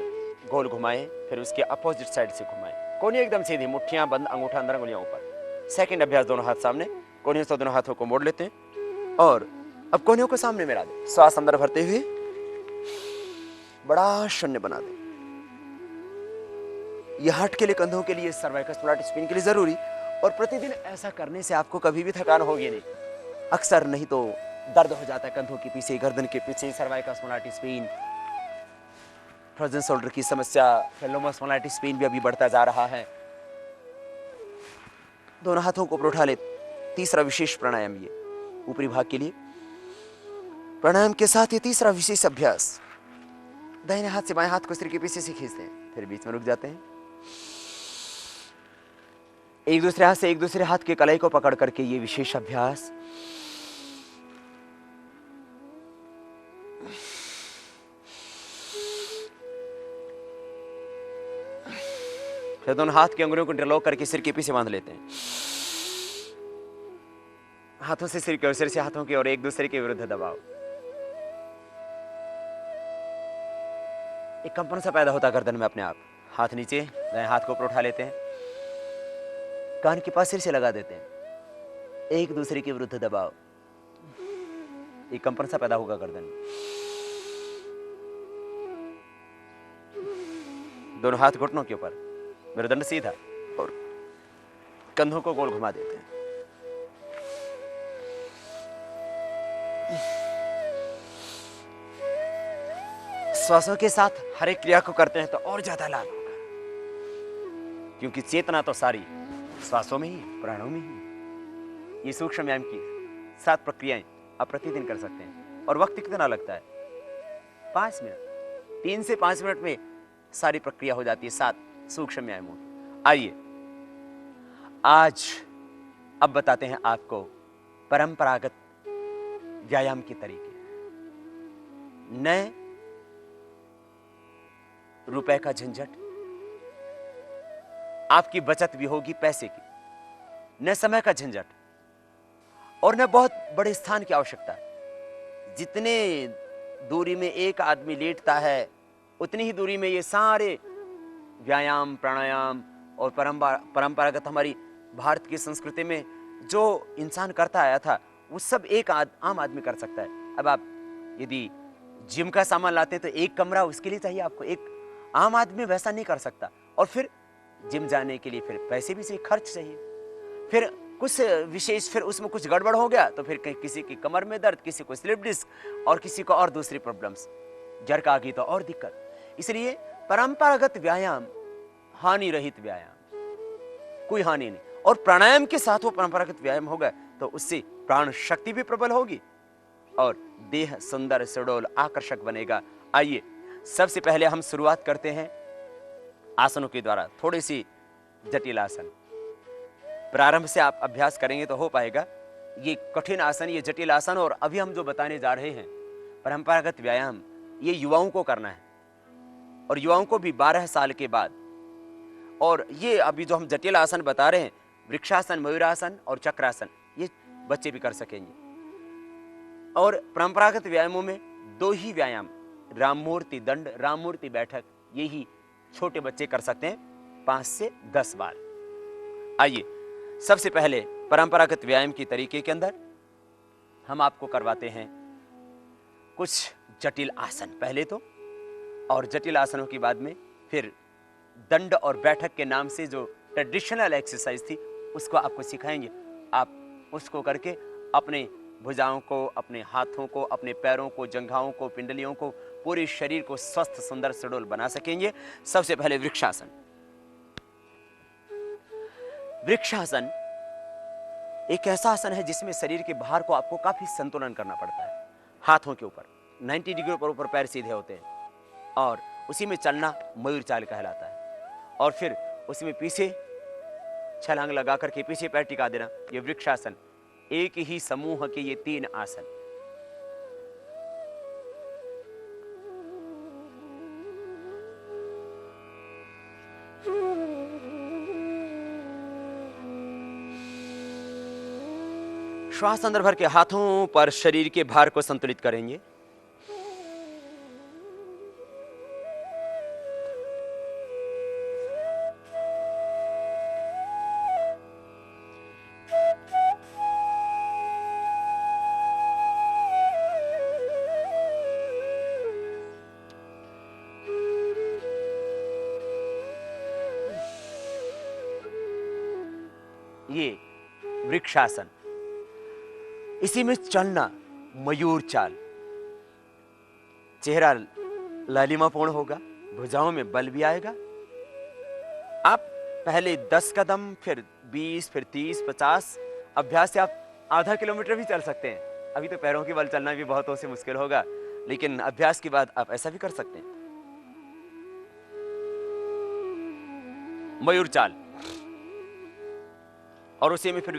गोल घुमाएं, फिर उसके अपोजिट साइड से घुमाएं। कोहनी एकदम सीधी, मुट्ठियां बंद, अंगूठा अंदर, उंगलियां ऊपर। सेकंड अभ्यास, दोनों हाथ सामने, कोहनियों से दोनों हाथों को मोड़ लेते हैं और अब कोहनियों को सामने मिला दें। श्वास अंदर भरते हुए बड़ा शून्य बना दें। यह हार्ट के लिए, कंधों के लिए, सर्वाइकल स्प्लैट स्पिन के लिए जरूरी। और प्रतिदिन ऐसा करने से आपको कभी भी थकान होगी नहीं। अक्सर नहीं तो दर्द हो जाता है कंधों के पीछे, गर्दन के पीछे, cervical splat spin, frozen shoulder की समस्या, फेलोमस स्प्लैट स्पिन भी अभी बढ़ता जा रहा है। दोनों हाथों को ऊपर उठा ले। तीसरा विशेष प्राणायाम, ये ऊपरी भाग के लिए प्राणायाम के साथ ये तीसरा विशेष अभ्यास, दाहिने हाथ से बाएं हाथ को सिर के पीछे से खींचते हैं, फिर बीच में रुक जाते हैं। एक दूसरे हाथ से एक दूसरे हाथ के कलाई को पकड़ करके ये विशेष अभ्यास। फिर दोनों हाथ की अंगुलियों को इंटरलॉक करके सिर के पीछे बांध लेते हैं। हाथों से सिर की ओर, सिर से हाथों की ओर, एक दूसरे के विरुद्ध दबाव। एक कंपन सा पैदा होता गर्दन में अपने आप। हाथ नीचे, दाएं हाथ को ऊपर उठा लेते हैं, कान के पास सिर से लगा देते हैं, एक दूसरे के विरुद्ध दबाव। एक कंपन सा पैदा होगा गर्दन में। दोनों हाथ घुटनों के ऊपर, मेरुदंड सीधा, और कंधों को गोल घुमा देते हैं। श्वासों के साथ हर एक क्रिया को करते हैं तो और ज्यादा लाभ होगा, क्योंकि चेतना तो सारी श्वासों में ही, प्राणों में ही। ये सूक्ष्म व्यायाम की 7 प्रक्रियाएं आप प्रतिदिन कर सकते हैं। और वक्त कितना लगता है? 5 मिनट। 3 से 5 मिनट में सारी प्रक्रिया हो जाती है 7 सूक्ष्म व्यायामों की। आइए आज अब बताते हैं आपको परंपरागत व्यायाम के तरीके। नए रुपए का झंझट, आपकी बचत भी होगी पैसे की, न समय का झंझट और न बहुत बड़े स्थान की आवश्यकता। जितने दूरी में एक आदमी लेटता है उतनी ही दूरी में ये सारे व्यायाम, प्राणायाम और परंपरागत हमारी भारत की संस्कृति में जो इंसान करता आया था वो सब एक आम आदमी कर सकता है। अब आप यदि जिम का सामान लाते हैं तो एक कमरा उसके लिए चाहिए आपको, एक आम आदमी वैसा नहीं कर सकता। और फिर जिम जाने के लिए फिर पैसे भी चाहिए, खर्च चाहिए, फिर कुछ विशेष, फिर उसमें कुछ गड़बड़ हो गया तो फिर किसी की कमर में दर्द, किसी को स्लिप डिस्क और किसी को और दूसरी प्रॉब्लम्स, जरक आ गई तो और दिक्कत। इसलिए परंपरागत व्यायाम हानि रहित व्यायाम, कोई हानि नहीं। और प्राणायाम के साथ वो परंपरागत व्यायाम होगा तो उससे प्राण शक्ति भी प्रबल होगी और देह सुंदर, सुडौल, आकर्षक बनेगा। आइए सबसे पहले हम शुरुआत करते हैं आसनों के द्वारा। थोड़ी सी जटिल आसन प्रारंभ से आप अभ्यास करेंगे तो हो पाएगा। ये कठिन आसन, ये जटिल आसन और अभी हम जो बताने जा रहे हैं परंपरागत व्यायाम, ये युवाओं को करना है और युवाओं को भी 12 साल के बाद। और ये अभी जो हम जटिल आसन बता रहे हैं, वृक्षासन, मयूरासन और चक्रासन, ये बच्चे भी कर सकेंगे। और परंपरागत व्यायामों में 2 ही व्यायाम, राममूर्ति दंड, राममूर्ति बैठक, यही छोटे बच्चे कर सकते हैं 5 से 10 बार। आइए सबसे पहले परंपरागत व्यायाम की तरीके के अंदर हम आपको करवाते हैं कुछ जटिल आसन पहले तो, और जटिल आसनों के बाद में फिर दंड और बैठक के नाम से जो ट्रेडिशनल एक्सरसाइज थी उसको आपको सिखाएंगे। आप उसको करके अपने भुजाओं को, अपने हाथों को, अपने पैरों को, जंघाओं को, पिंडलियों को, पूरे शरीर को स्वस्थ, सुंदर, सुडौल बना सकेंगे। सबसे पहले वृक्षासन। वृक्षासन एक ऐसा आसन है जिसमें शरीर के भार को आपको काफी संतुलन करना पड़ता है। हाथों के ऊपर 90 डिग्री पर ऊपर पैर सीधे होते हैं और उसी में चलना मयूर चाल कहलाता है। और फिर उसी में पीछे छलांग लगा करके पीछे पैर टिका देना, ये वृक्षासन। एक ही समूह के ये 3 आसन। श्वास अंदर भर के हाथों पर शरीर के भार को संतुलित करेंगे। ये वृक्षासन, इसी में चलना मयूर चाल, चेहरा लालिमापूर्ण होगा, भुजाओं में बल भी आएगा। आप पहले 10 कदम, फिर 20, फिर 30, 50, अभ्यास से आप आधा किलोमीटर भी चल सकते हैं। अभी तो पैरों के बल चलना भी बहुतों से मुश्किल होगा, लेकिन अभ्यास के बाद आप ऐसा भी कर सकते हैं। मयूर चाल, और उसी में फिर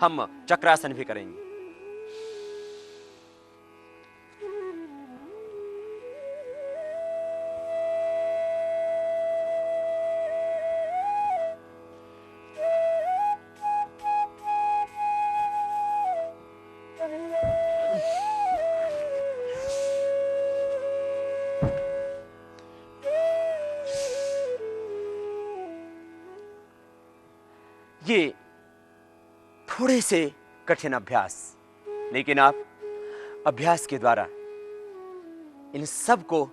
हम चक्रासन भी करेंगे। ये थोड़े से कठिन अभ्यास, लेकिन आप अभ्यास के द्वारा इन सब को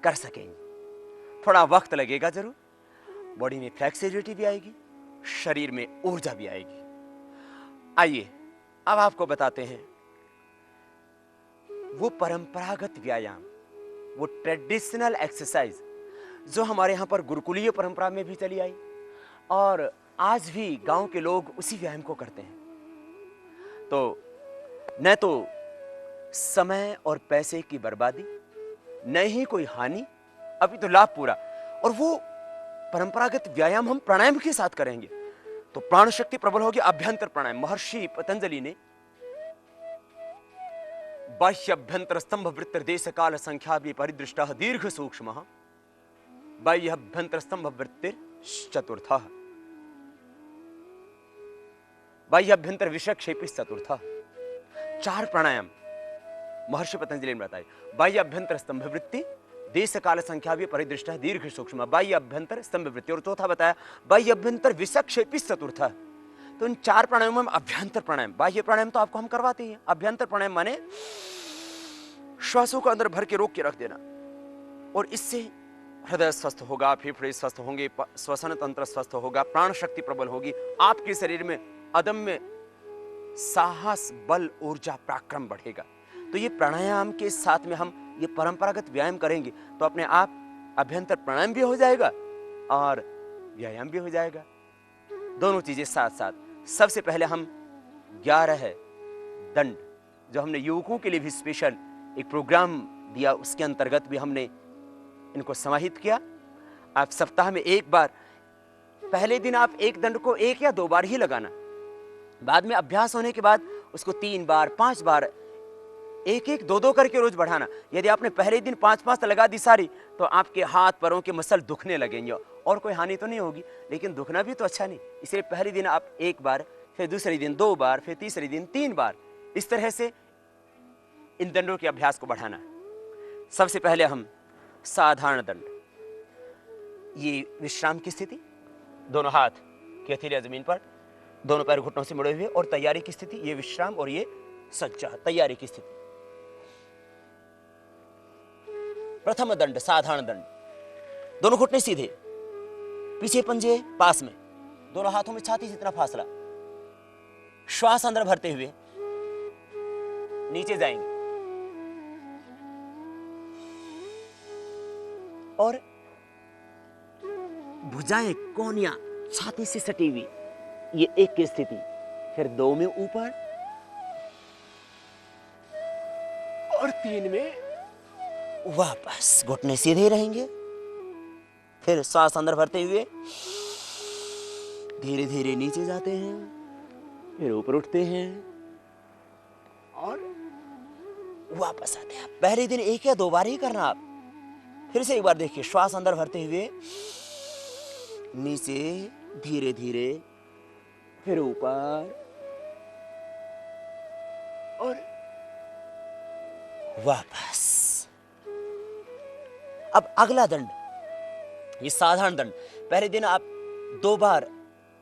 कर सकेंगे। थोड़ा वक्त लगेगा जरूर, बॉडी में फ्लेक्सिबिलिटी भी आएगी, शरीर में ऊर्जा भी आएगी। आइए अब आपको बताते हैं वो परंपरागत व्यायाम, वो ट्रेडिशनल एक्सरसाइज जो हमारे यहां पर गुरुकुलीय परंपरा में भी चली आई और आज भी गांव के लोग उसी व्यायाम को करते हैं। तो न तो समय और पैसे की बर्बादी, न ही कोई हानि, अभी तो लाभ पूरा। और वो परंपरागत व्यायाम हम प्राणायाम के साथ करेंगे तो प्राण शक्ति प्रबल होगी। अभ्यंतर प्राणायाम, महर्षि पतंजलि ने बाह्य अभ्यंतर स्तंभ वृत्ति देश काल संख्या भी परिदृष्ट दीर्घ सूक्ष्म बाह्य अभ्यंतर स्तंभ वृत्ति चतुर्थ बाह्य अभ्यंतर विषक्षेपी चतुर्थ। 4 प्राणायाम महर्षि पतंजलि ने बताए। बाह्य अभ्यंतर स्तंभ वृत्ति देश काल संख्या भी परिदृष्ट दीर्घ सूक्ष्म बाह्य अभ्यंतर स्तंभ वृत्ति, और चौथा बताया बाह्य अभ्यंतर विषक्षेपी चतुर्थ। तो इन 4 प्राणायामों में अभ्यंतर प्राणायाम, बाह्य प्राणायाम तो आपको हम करवाते हैं। अभ्यंतर प्राणायाम माने श्वासों को अंदर भर के रोक के रख देना, और इससे हृदय स्वस्थ होगा, फेफड़े स्वस्थ होंगे, श्वसन तंत्र स्वस्थ होगा, प्राण शक्ति प्रबल होगी, आपके शरीर में अदम्य साहस, बल, ऊर्जा, पराक्रम बढ़ेगा। तो ये प्राणायाम के साथ में हम ये परंपरागत व्यायाम करेंगे तो अपने आप अभ्यंतर प्राणायाम भी हो जाएगा और व्यायाम भी हो जाएगा, दोनों चीजें साथ साथ। सबसे पहले हम 11 दंड, जो हमने युवकों के लिए भी स्पेशल एक प्रोग्राम दिया, उसके अंतर्गत भी हमने इनको समाहित किया। आप सप्ताह में एक बार, पहले दिन आप एक दंड को 1 या 2 बार ही लगाना, बाद में अभ्यास होने के बाद उसको 3 बार, 5 बार, 1-1, 2-2 करके रोज बढ़ाना। यदि आपने पहले दिन 5-5 लगा दी सारी, तो आपके हाथ पैरों के मसल दुखने लगेंगे और कोई हानि तो नहीं होगी, लेकिन दुखना भी तो अच्छा नहीं। इसलिए पहले दिन आप 1 बार, फिर दूसरे दिन 2 बार, फिर तीसरे दिन 3 बार, इस तरह से इन दंडों के अभ्यास को बढ़ाना। सबसे पहले हम साधारण दंड, ये विश्राम की स्थिति, दोनों हाथ की हथेलियां जमीन पर, दोनों पैर घुटनों से मुड़े हुए, और तैयारी की स्थिति, ये विश्राम और ये सज्जा, तैयारी की स्थिति। प्रथम दंड साधारण दंड, दोनों घुटने सीधे, पीछे पंजे पास में, दोनों हाथों में छाती जितना फासला, श्वास अंदर भरते हुए नीचे जाएंगे और भुजाएं कोहनियां छाती से सटी हुई, ये 1 की स्थिति। फिर 2 में ऊपर और 3 में वापस, घुटने सीधे रहेंगे। फिर सांस अंदर भरते हुए धीरे धीरे नीचे जाते हैं, फिर ऊपर उठते हैं और वापस आते हैं। पहले दिन 1 या 2 बार ही करना आप। फिर से एक बार देखिए, श्वास अंदर भरते हुए नीचे धीरे धीरे, फिर ऊपर और वापस। अब अगला दंड, ये साधारण दंड, पहले दिन आप 2 बार,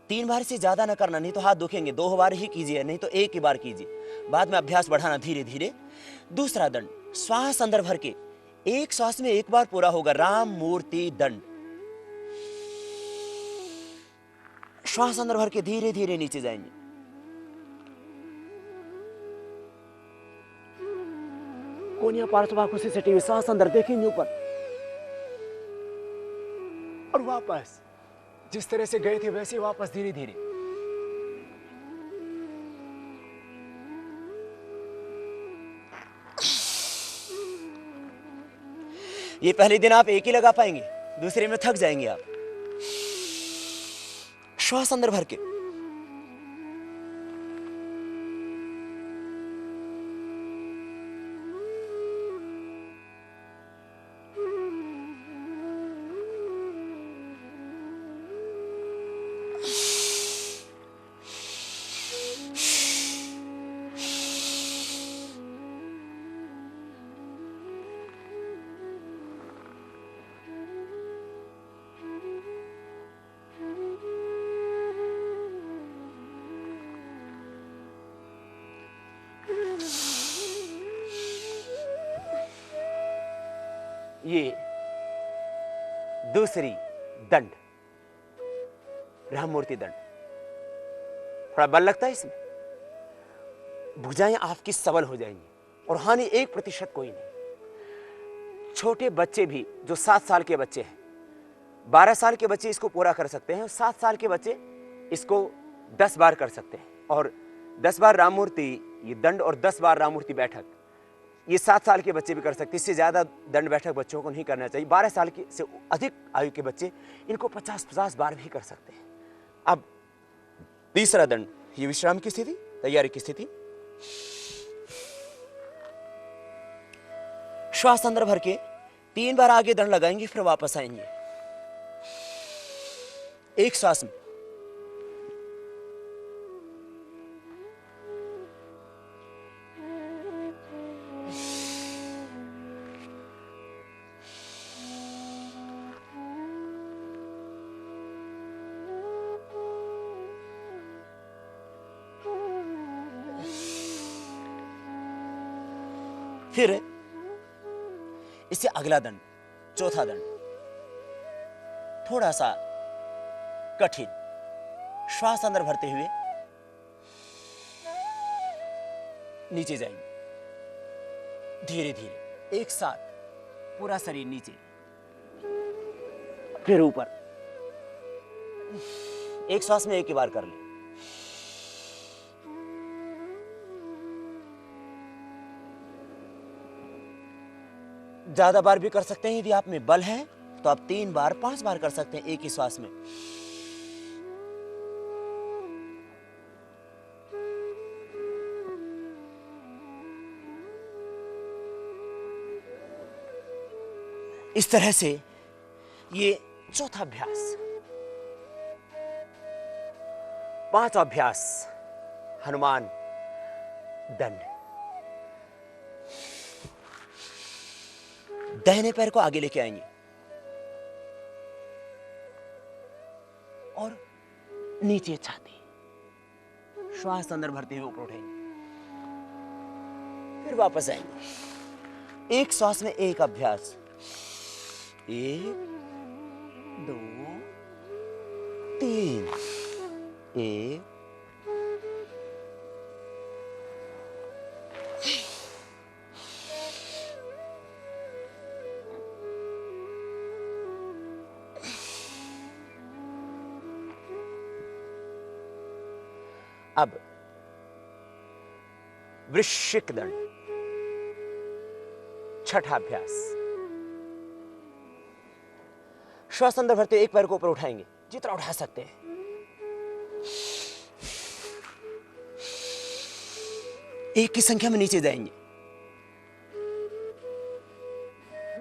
3 बार से ज्यादा ना करना, नहीं तो हाथ दुखेंगे। 2 बार ही कीजिए, नहीं तो 1 ही बार कीजिए। बाद में अभ्यास बढ़ाना धीरे धीरे। दूसरा दंड, श्वास अंदर भर के, एक श्वास में 1 बार पूरा होगा, राम मूर्ति दंड। श्वास अंदर भर के धीरे धीरे नीचे जाएंगे। कोनिया पार्श्व से सटी हुई सांस अंदर देखेंगे ऊपर, और वापस जिस तरह से गए थे वैसे वापस धीरे धीरे। ये पहले दिन आप एक ही लगा पाएंगे, दूसरे में थक जाएंगे आप। श्वास अंदर भर के। ये दूसरी दंड, राममूर्ति दंड। थोड़ा बल लगता है इसमें, भुजाएं आपकी सबल हो जाएंगी और हानि 1% कोई नहीं। छोटे बच्चे भी जो 7 साल के बच्चे हैं, 12 साल के बच्चे इसको पूरा कर सकते हैं, 7 साल के बच्चे इसको 10 बार कर सकते हैं। और 10 बार राममूर्ति ये दंड और 10 बार राममूर्ति बैठक ये 7 साल के बच्चे भी कर सकते हैं। इससे ज़्यादा दंड बैठक बच्चों को नहीं करना चाहिए। 12 साल के से अधिक आयु के बच्चे इनको 50-50 बार भी कर सकते हैं। अब तीसरा दंड, ये विश्राम की स्थिति, तैयारी की स्थिति। श्वास अंदर भर के 3 बार आगे दंड लगाएंगे, फिर वापस आएंगे एक श्वास में। फिर इससे अगला दंड, चौथा दंड, थोड़ा सा कठिन। श्वास अंदर भरते हुए नीचे जाएंगे धीरे धीरे, एक साथ पूरा शरीर नीचे, फिर ऊपर। एक श्वास में एक ही बार कर ले। ज्यादा बार भी कर सकते हैं, यदि आप में बल है तो आप 3 बार 5 बार कर सकते हैं एक ही श्वास में। इस तरह से ये चौथा अभ्यास। 5वां अभ्यास हनुमान दंड। दाहिने पैर को आगे लेके आएंगे और नीचे छाती, श्वास अंदर भरते हुए ऊपर उठेंगे, फिर वापस आएंगे। एक श्वास में एक अभ्यास, 1 2 3, 1 अब वृश्चिक दंड, छठा अभ्यास। श्वास अंदर भरते एक पैर को ऊपर उठाएंगे जितना उठा सकते हैं, एक की संख्या में नीचे जाएंगे,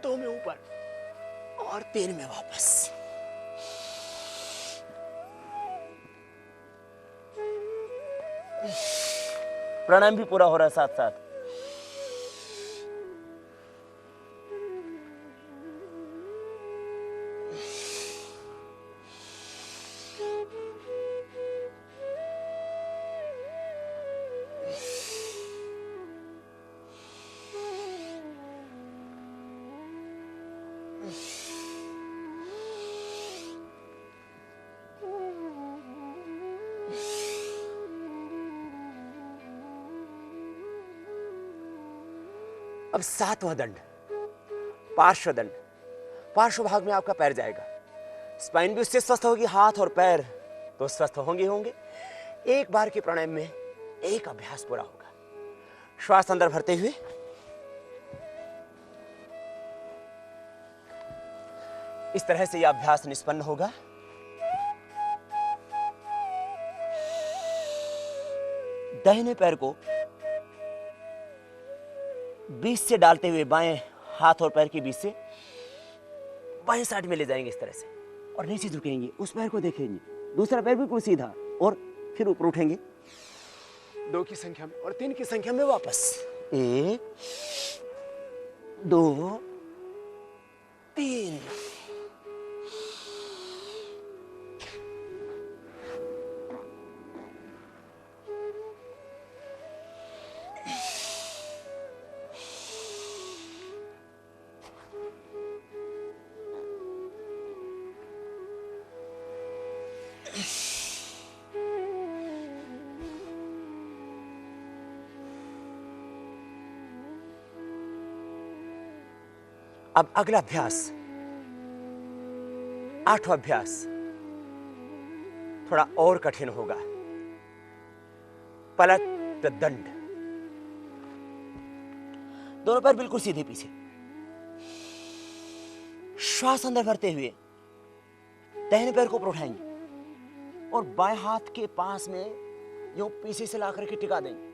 2 में ऊपर और 3 में वापस। प्राणायाम भी पूरा हो रहा है साथ साथ। अब 7वां दंड, पार्श्व दंड। पार्श्व भाग में आपका पैर जाएगा, स्पाइन भी उससे स्वस्थ होगी, हाथ और पैर तो स्वस्थ होंगे। एक बार के प्राणायाम में एक अभ्यास पूरा होगा। श्वास अंदर भरते हुए इस तरह से यह अभ्यास निष्पन्न होगा। दाहिने पैर को बीच से डालते हुए बाएं हाथ और पैर के बीच से बाएं साइड में ले जाएंगे इस तरह से, और नीचे झुकेंगे, उस पैर को देखेंगे, दूसरा पैर बिल्कुल सीधा, और फिर ऊपर उठेंगे 2 की संख्या में और 3 की संख्या में वापस। 1 2 3। अब अगला अभ्यास, 8वां अभ्यास थोड़ा और कठिन होगा। पलट दंड। दोनों पैर बिल्कुल सीधे पीछे, श्वास अंदर भरते हुए दाहिने पैर को ऊपर उठाएंगे और बाएं हाथ के पास में यूं पीछे से लाकर के टिका देंगे।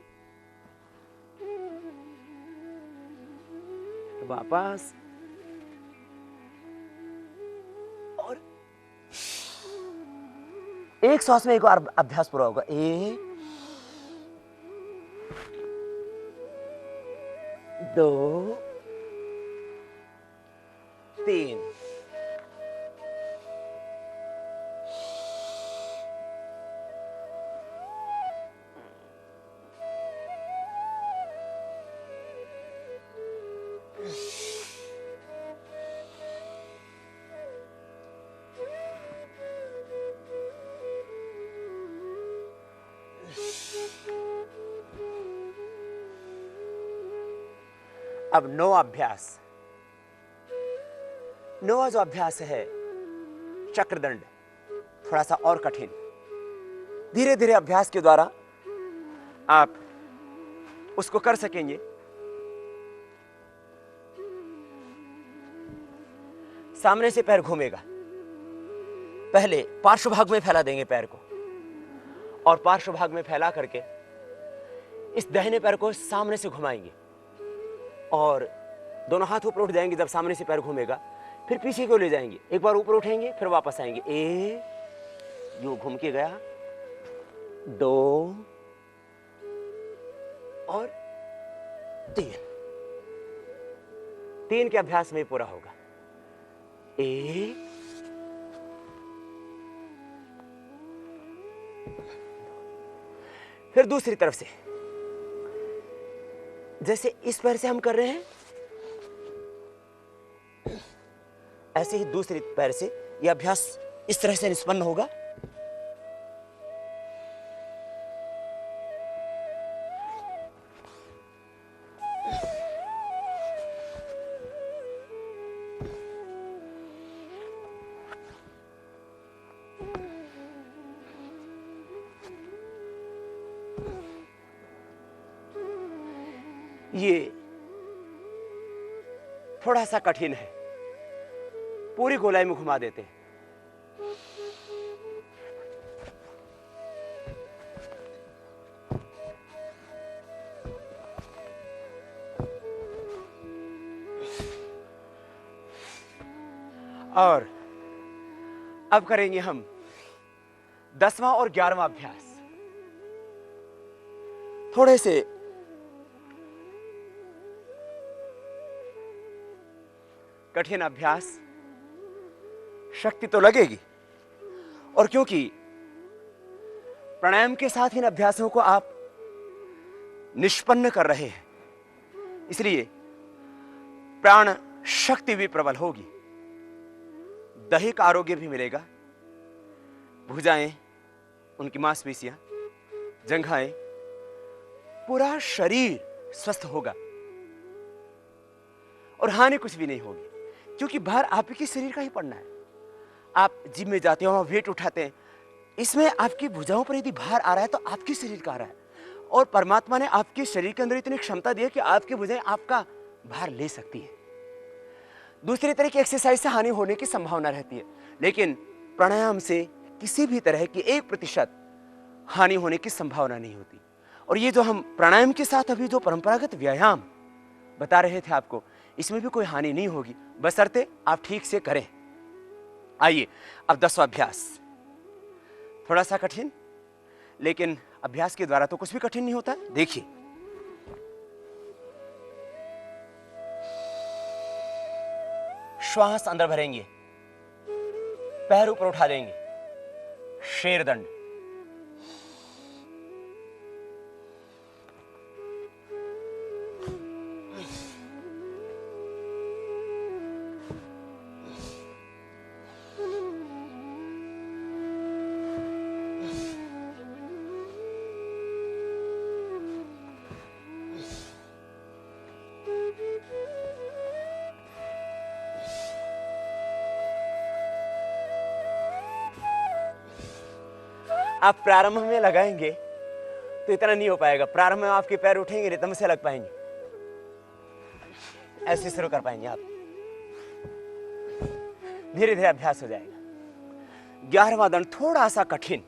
वापस, और एक श्वास में एक बार अभ्यास पूरा होगा। 1 2 3। अब 9वां अभ्यास। 9वां जो अभ्यास है चक्रदंड, थोड़ा सा और कठिन। धीरे धीरे अभ्यास के द्वारा आप उसको कर सकेंगे। सामने से पैर घूमेगा, पहले पार्श्व भाग में फैला देंगे पैर को, और पार्श्व भाग में फैला करके इस दाहिने पैर को सामने से घुमाएंगे और दोनों हाथ ऊपर उठ जाएंगे। जब सामने से पैर घूमेगा फिर पीछे को ले जाएंगे, एक बार ऊपर उठेंगे फिर वापस आएंगे। 1 यूं घूम के गया, 2 और 3। 3 के अभ्यास में पूरा होगा। 1 फिर दूसरी तरफ से, जैसे इस पैर से हम कर रहे हैं ऐसे ही दूसरी पैर से यह अभ्यास इस तरह से निष्पन्न होगा। ये थोड़ा सा कठिन है, पूरी गोलाई में घुमा देते हैं। और अब करेंगे हम 10वां और 11वां अभ्यास। थोड़े से कठिन अभ्यास, शक्ति तो लगेगी, और क्योंकि प्राणायाम के साथ इन अभ्यासों को आप निष्पन्न कर रहे हैं, इसलिए प्राण शक्ति भी प्रबल होगी, दैहिक आरोग्य भी मिलेगा। भुजाएं, उनकी मांसपेशियां, जंघाएं, पूरा शरीर स्वस्थ होगा। और हानि कुछ भी नहीं होगी, क्योंकि भार आपके शरीर का ही पड़ना है। आप जिम में जाते हो, वेट उठाते हैं, इसमें आपकी भुजाओं पर यदि भार आ रहा है तो आपके शरीर का आ रहा है, और परमात्मा ने आपके शरीर के अंदर इतनी क्षमता दी है कि आपकी भुजाएं आपका भार ले सकती है। दूसरी तरह की एक्सरसाइज से हानि होने की संभावना रहती है, लेकिन प्राणायाम से किसी भी तरह की 1% हानि होने की संभावना नहीं होती। और ये जो हम प्राणायाम के साथ अभी जो परंपरागत व्यायाम बता रहे थे आपको, इसमें भी कोई हानि नहीं होगी, बशर्ते आप ठीक से करें। आइए अब 10वां अभ्यास, थोड़ा सा कठिन, लेकिन अभ्यास के द्वारा तो कुछ भी कठिन नहीं होता। देखिए, श्वास अंदर भरेंगे, पैर ऊपर उठा देंगे, शेरदंड। आप प्रारंभ में लगाएंगे तो इतना नहीं हो पाएगा। प्रारंभ में आपके पैर उठेंगे, रिदम से लग पाएंगे, ऐसे शुरू कर पाएंगे आप। धीरे धीरे अभ्यास हो जाएगा। 11वां दंड थोड़ा सा कठिन,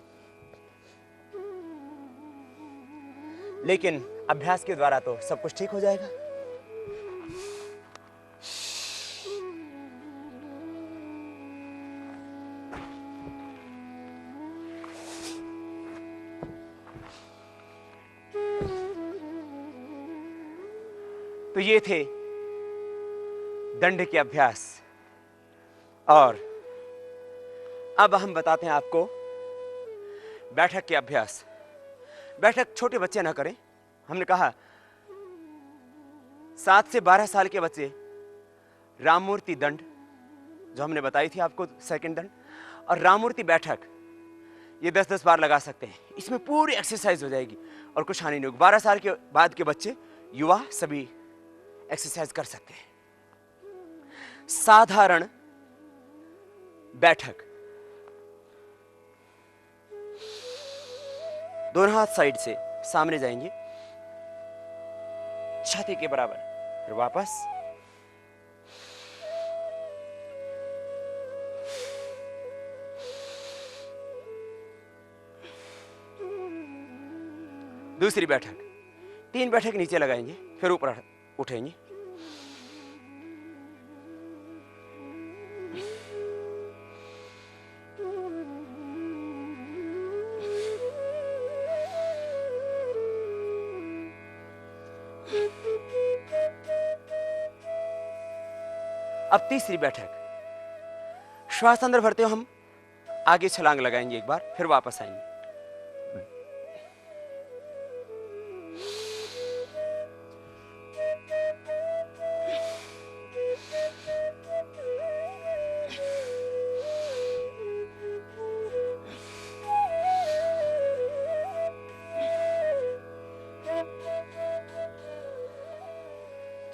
लेकिन अभ्यास के द्वारा तो सब कुछ ठीक हो जाएगा। तो ये थे दंड के अभ्यास, और अब हम बताते हैं आपको बैठक के अभ्यास। बैठक छोटे बच्चे ना करें। हमने कहा 7 से 12 साल के बच्चे राममूर्ति दंड जो हमने बताई थी आपको, सेकंड दंड, और राममूर्ति बैठक ये 10-10 बार लगा सकते हैं। इसमें पूरी एक्सरसाइज हो जाएगी और कुछ हानि नहीं होगी। 12 साल के बाद के बच्चे, युवा, सभी एक्सरसाइज कर सकते हैं। साधारण बैठक, दोनों हाथ साइड से सामने जाएंगे, छाती के बराबर, फिर वापस, दूसरी बैठक, 3 बैठक नीचे लगाएंगे, फिर ऊपर उठेंगे, अब तीसरी बैठक, श्वास अंदर भरते हो हम आगे छलांग लगाएंगे एक बार, फिर वापस आएंगे।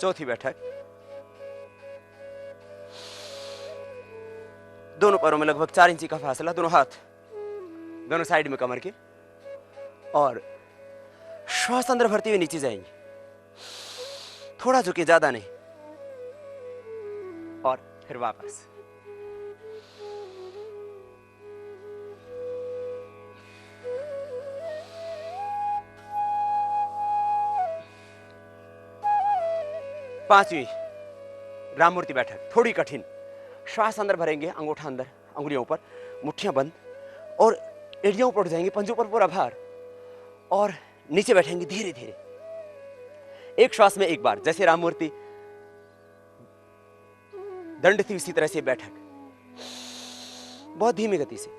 चौथी बैठक, दोनों पैरों में लगभग 4 इंची का फासला, दोनों हाथ दोनों साइड में कमर के, और श्वास अंदर भरते हुए नीचे जाएंगे, थोड़ा झुके, ज्यादा नहीं, और फिर वापस। पांचवी राममूर्ति बैठक, थोड़ी कठिन। श्वास अंदर भरेंगे, अंगूठा अंदर, अंगुलियों ऊपर, मुट्ठियां बंद, और एड़ियां ऊपर उठ जाएंगी, पंजों पर पूरा भार, और नीचे बैठेंगे धीरे धीरे, एक श्वास में एक बार, जैसे राममूर्ति दंड थी उसी तरह से बैठक, बहुत धीमी गति से।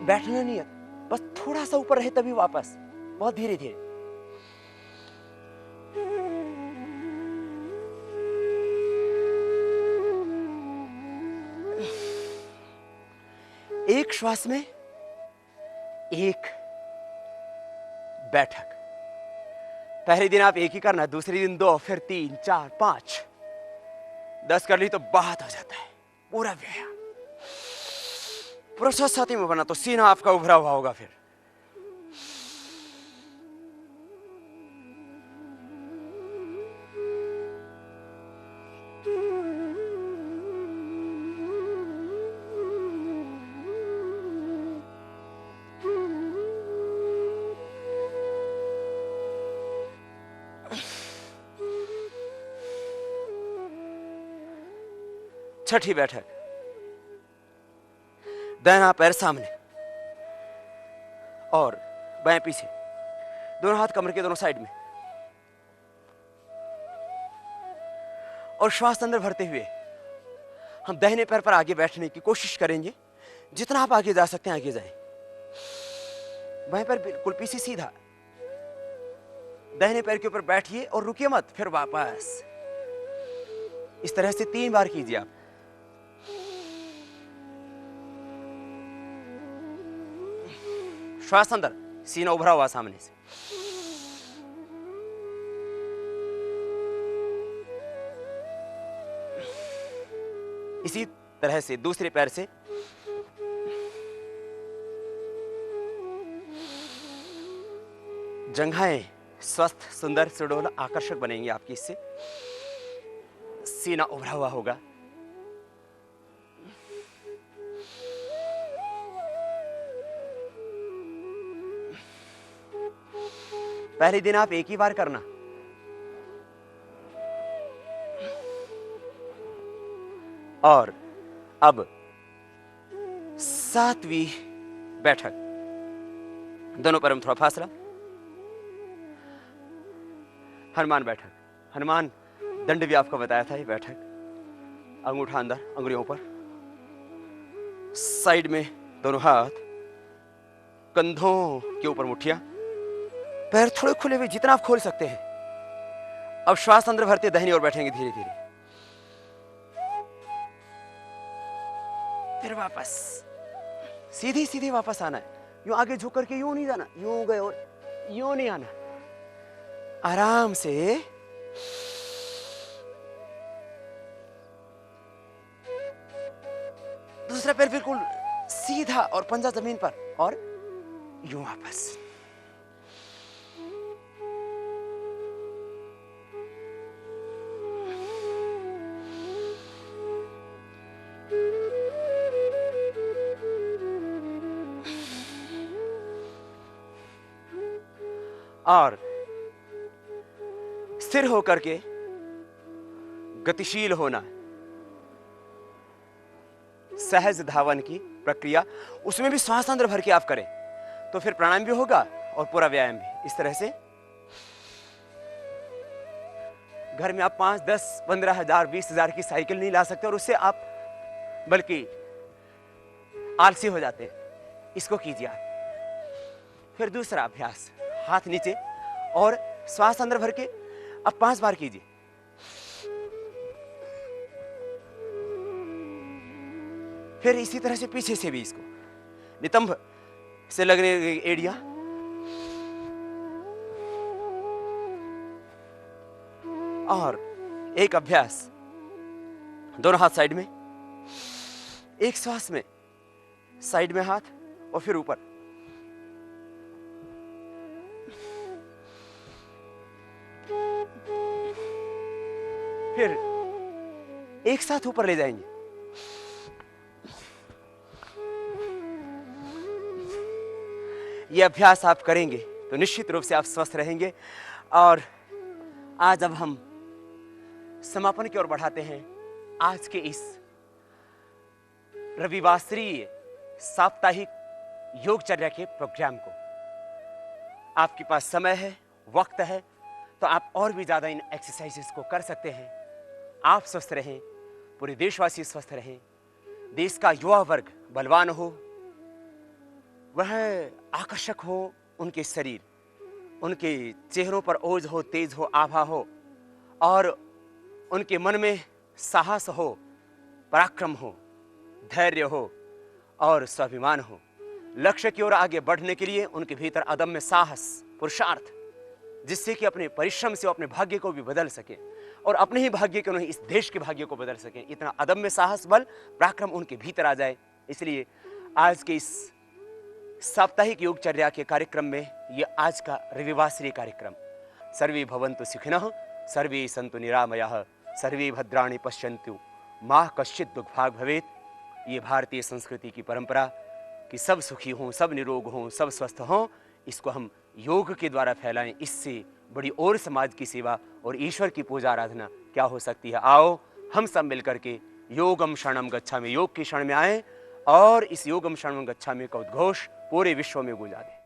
बैठना नहीं है, बस थोड़ा सा ऊपर रहे तभी वापस, बहुत धीरे धीरे। एक श्वास में 1, बैठक। पहले दिन आप एक ही करना, दूसरे दिन 2, फिर 3, 4, 5, 10 कर ली तो बहुत हो जाता है पूरा व्यायाम। पूरा 7 में बना तो सीना आपका उभरा हुआ होगा। फिर छठी बैठक, दाहिना पैर सामने और बाएं पीछे, दोनों हाथ कमर के दोनों साइड में, और श्वास अंदर भरते हुए हम दाहिने पैर पर आगे बैठने की कोशिश करेंगे। जितना आप आगे जा सकते हैं आगे जाएं। बाएं पैर बिल्कुल पीछे सीधा, दाहिने पैर के ऊपर बैठिए और रुकिए मत, फिर वापस। इस तरह से 3 बार कीजिए आप। श्वास अंदर, सीना उभरा हुआ सामने से। इसी तरह से दूसरे पैर से जंघाएं स्वस्थ, सुंदर, सुडौल, आकर्षक बनेंगी आपकी। इससे सीना उभरा हुआ होगा। पहले दिन आप एक ही बार करना, और अब 7वीं बैठक, दोनों पैरों में थोड़ा फासला, हनुमान बैठक। हनुमान दंड भी आपको बताया था। ये बैठक, अंगूठा अंदर, अंगुलियों पर, साइड में दोनों हाथ, कंधों के ऊपर मुट्ठियां, पैर थोड़े खुले हुए जितना आप खोल सकते हैं। अब श्वास अंदर भरते दाहिनी ओर बैठेंगे धीरे धीरे, फिर वापस सीधी सीधी वापस आना है। यूं आगे झुक करके यूं नहीं जाना, यूं गए और यूं नहीं आना, आराम से। दूसरा पैर बिल्कुल सीधा और पंजा जमीन पर, और यूं वापस। और स्थिर होकर के गतिशील होना, सहज धावन की प्रक्रिया, उसमें भी श्वास अंदर भर के आप करें तो फिर प्राणायाम भी होगा और पूरा व्यायाम भी। इस तरह से घर में आप 5, 10, 15 हजार, 20 हजार की साइकिल नहीं ला सकते, और उससे आप बल्कि आलसी हो जाते हैं। इसको कीजिए आप। फिर दूसरा अभ्यास, हाथ नीचे और श्वास अंदर भर के अब 5 बार कीजिए। फिर इसी तरह से पीछे से भी इसको, नितंब से लगने एड़िया, और एक अभ्यास, दोनों हाथ साइड में, एक श्वास में साइड में हाथ और फिर ऊपर। फिर एक साथ ऊपर ले जाएंगे। यह अभ्यास आप करेंगे तो निश्चित रूप से आप स्वस्थ रहेंगे। और आज अब हम समापन की ओर बढ़ाते हैं आज के इस रविवासरीय साप्ताहिक योगचर्या के प्रोग्राम को। आपके पास समय है, वक्त है, तो आप और भी ज्यादा इन एक्सरसाइजेस को कर सकते हैं। आप स्वस्थ रहें, पूरे देशवासी स्वस्थ रहें, देश का युवा वर्ग बलवान हो, वह आकर्षक हो, उनके शरीर, उनके चेहरों पर ओज हो, तेज हो, आभा हो, और उनके मन में साहस हो, पराक्रम हो, धैर्य हो और स्वाभिमान हो। लक्ष्य की ओर आगे बढ़ने के लिए उनके भीतर अदम्य साहस, पुरुषार्थ, जिससे कि अपने परिश्रम से वो अपने भाग्य को भी बदल सके और अपने ही भाग्य के नहीं इस देश के भाग्य को बदल सके। इतना अदम्य साहस, बल, पराक्रम उनके भीतर आ जाए। इसलिए आज के इस साप्ताहिक योगचर्या के कार्यक्रम में ये आज का रविवासरी कार्यक्रम, सर्वे भवन्तु सुखिनः, सर्वे सन्तु निरामयाः, सर्वे भद्राणि पश्यन्तु मा कश्चित् दुःखभाग् भवेत्। ये भारतीय संस्कृति की परंपरा कि सब सुखी हों, सब निरोग हों, सब स्वस्थ हों, इसको हम योग के द्वारा फैलाएं। इससे बड़ी और समाज की सेवा और ईश्वर की पूजा आराधना क्या हो सकती है। आओ हम सब मिलकर के योगम शरणम गच्छामि, योग की शरण में आएं और इस योगम शरणम गच्छामि का उद्घोष पूरे विश्व में गूंजा दें।